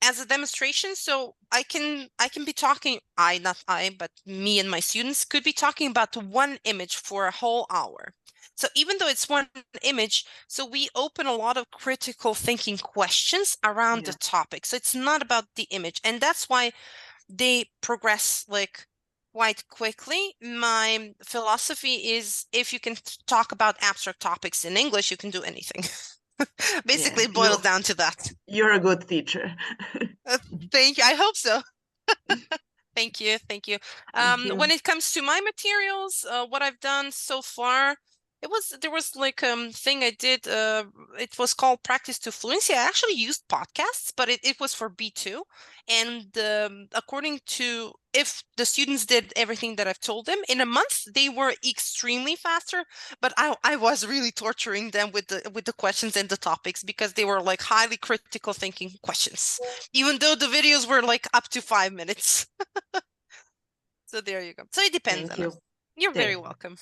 as a demonstration, so I can be talking, not I, but me and my students could be talking about one image for a whole hour. So even though it's one image, so we open a lot of critical thinking questions around the topic. So it's not about the image, and that's why they progress like quite quickly. My philosophy is, if you can talk about abstract topics in English, you can do anything. Basically, it boils down to that. You're a good teacher. Thank you. I hope so. Thank you. Thank you. When it comes to my materials, what I've done so far, there was like thing I did, it was called Practice to Fluency. I actually used podcasts, but it was for B2. And according to, if the students did everything that I've told them, in a month, they were extremely faster, but I was really torturing them with the questions and the topics, because they were like highly critical thinking questions, even though the videos were like up to 5 minutes. So there you go. So it depends on us. You're very welcome.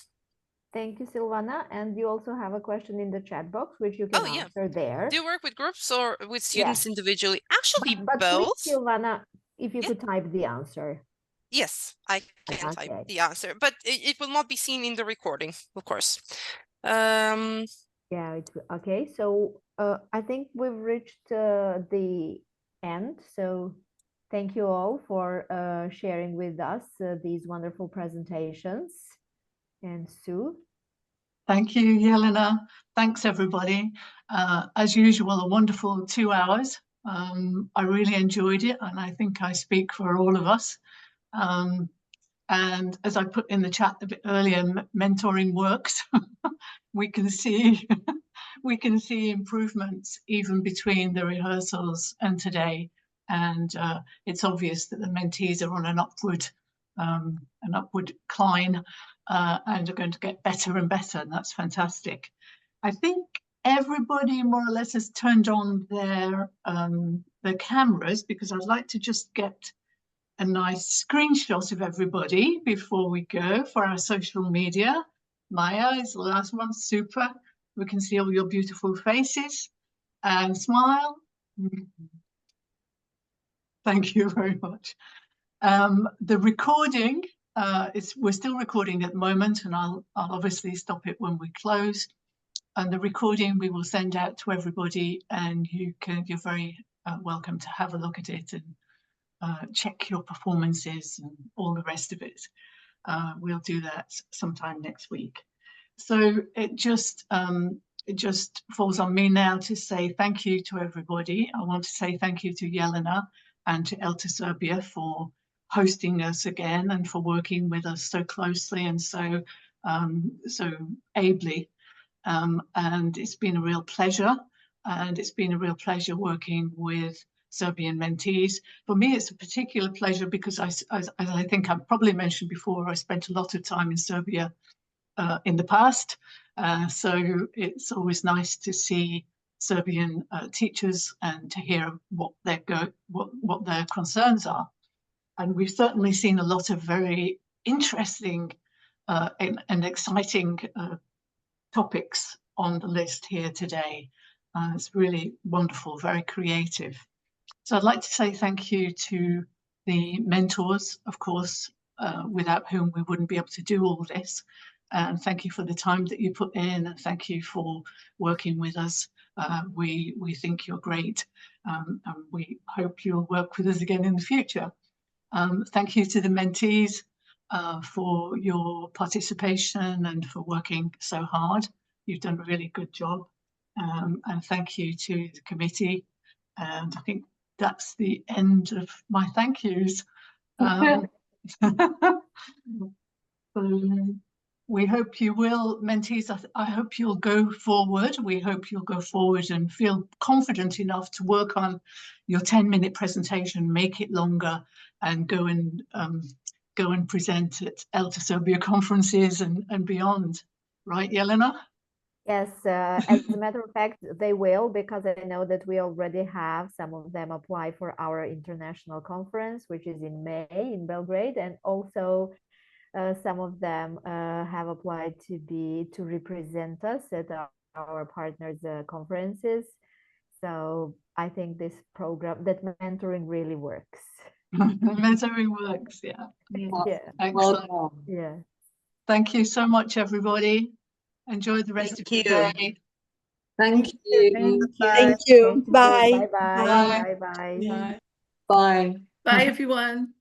Thank you, Silvana. And you also have a question in the chat box, which you can answer there. Do you work with groups or with students individually? Actually, but both. Please, Silvana, if you could type the answer. Yes, I can type the answer, but it will not be seen in the recording, of course. Yeah, okay. So I think we've reached the end. So thank you all for sharing with us these wonderful presentations. And Sue? Thank you, Jelena. Thanks, everybody. As usual, a wonderful 2 hours. I really enjoyed it, and I think I speak for all of us. And as I put in the chat a bit earlier, mentoring works. We can see improvements even between the rehearsals and today. And it's obvious that the mentees are on an upward climb and are going to get better and better, and that's fantastic. I think everybody more or less has turned on their cameras, because I'd like to just get a nice screenshot of everybody before we go for our social media. Maya is the last one. Super. We can see all your beautiful faces and smile. Thank you very much. The recording, we're still recording at the moment, and I'll obviously stop it when we close. And the recording we will send out to everybody, and you're very welcome to have a look at it and check your performances and all the rest of it. We'll do that sometime next week. So it just falls on me now to say thank you to everybody. I want to say thank you to Jelena and to ELTE Serbia for hosting us again and for working with us so closely and so ably. And it's been a real pleasure. And it's been a real pleasure working with Serbian mentees. For me, it's a particular pleasure because, as I think I've probably mentioned before, I spent a lot of time in Serbia in the past. So it's always nice to see Serbian teachers and to hear what their concerns are. And we've certainly seen a lot of very interesting and exciting topics on the list here today. It's really wonderful, very creative. So I'd like to say thank you to the mentors, of course, without whom we wouldn't be able to do all this. And thank you for the time that you put in, and thank you for working with us. We think you're great, and we hope you'll work with us again in the future. Thank you to the mentees for your participation and for working so hard. You've done a really good job. And thank you to the committee. And I think that's the end of my thank yous. So we hope you will, mentees, I hope you'll go forward. We hope you'll go forward and feel confident enough to work on your 10-minute presentation, make it longer, and go and present at Eltasobia conferences and beyond. Right, Jelena? Yes, as a matter of fact, they will, because I know that we already have some of them apply for our international conference, which is in May in Belgrade, and also some of them have applied to represent us at our partners' conferences. So I think this program, that mentoring really works. Mentoring works, yeah. Yeah. Excellent. Yeah. Thank you so much, everybody. Enjoy the rest of your day. Thank you. Thank you. Bye. Bye-bye. Bye-bye. Bye. Bye, everyone.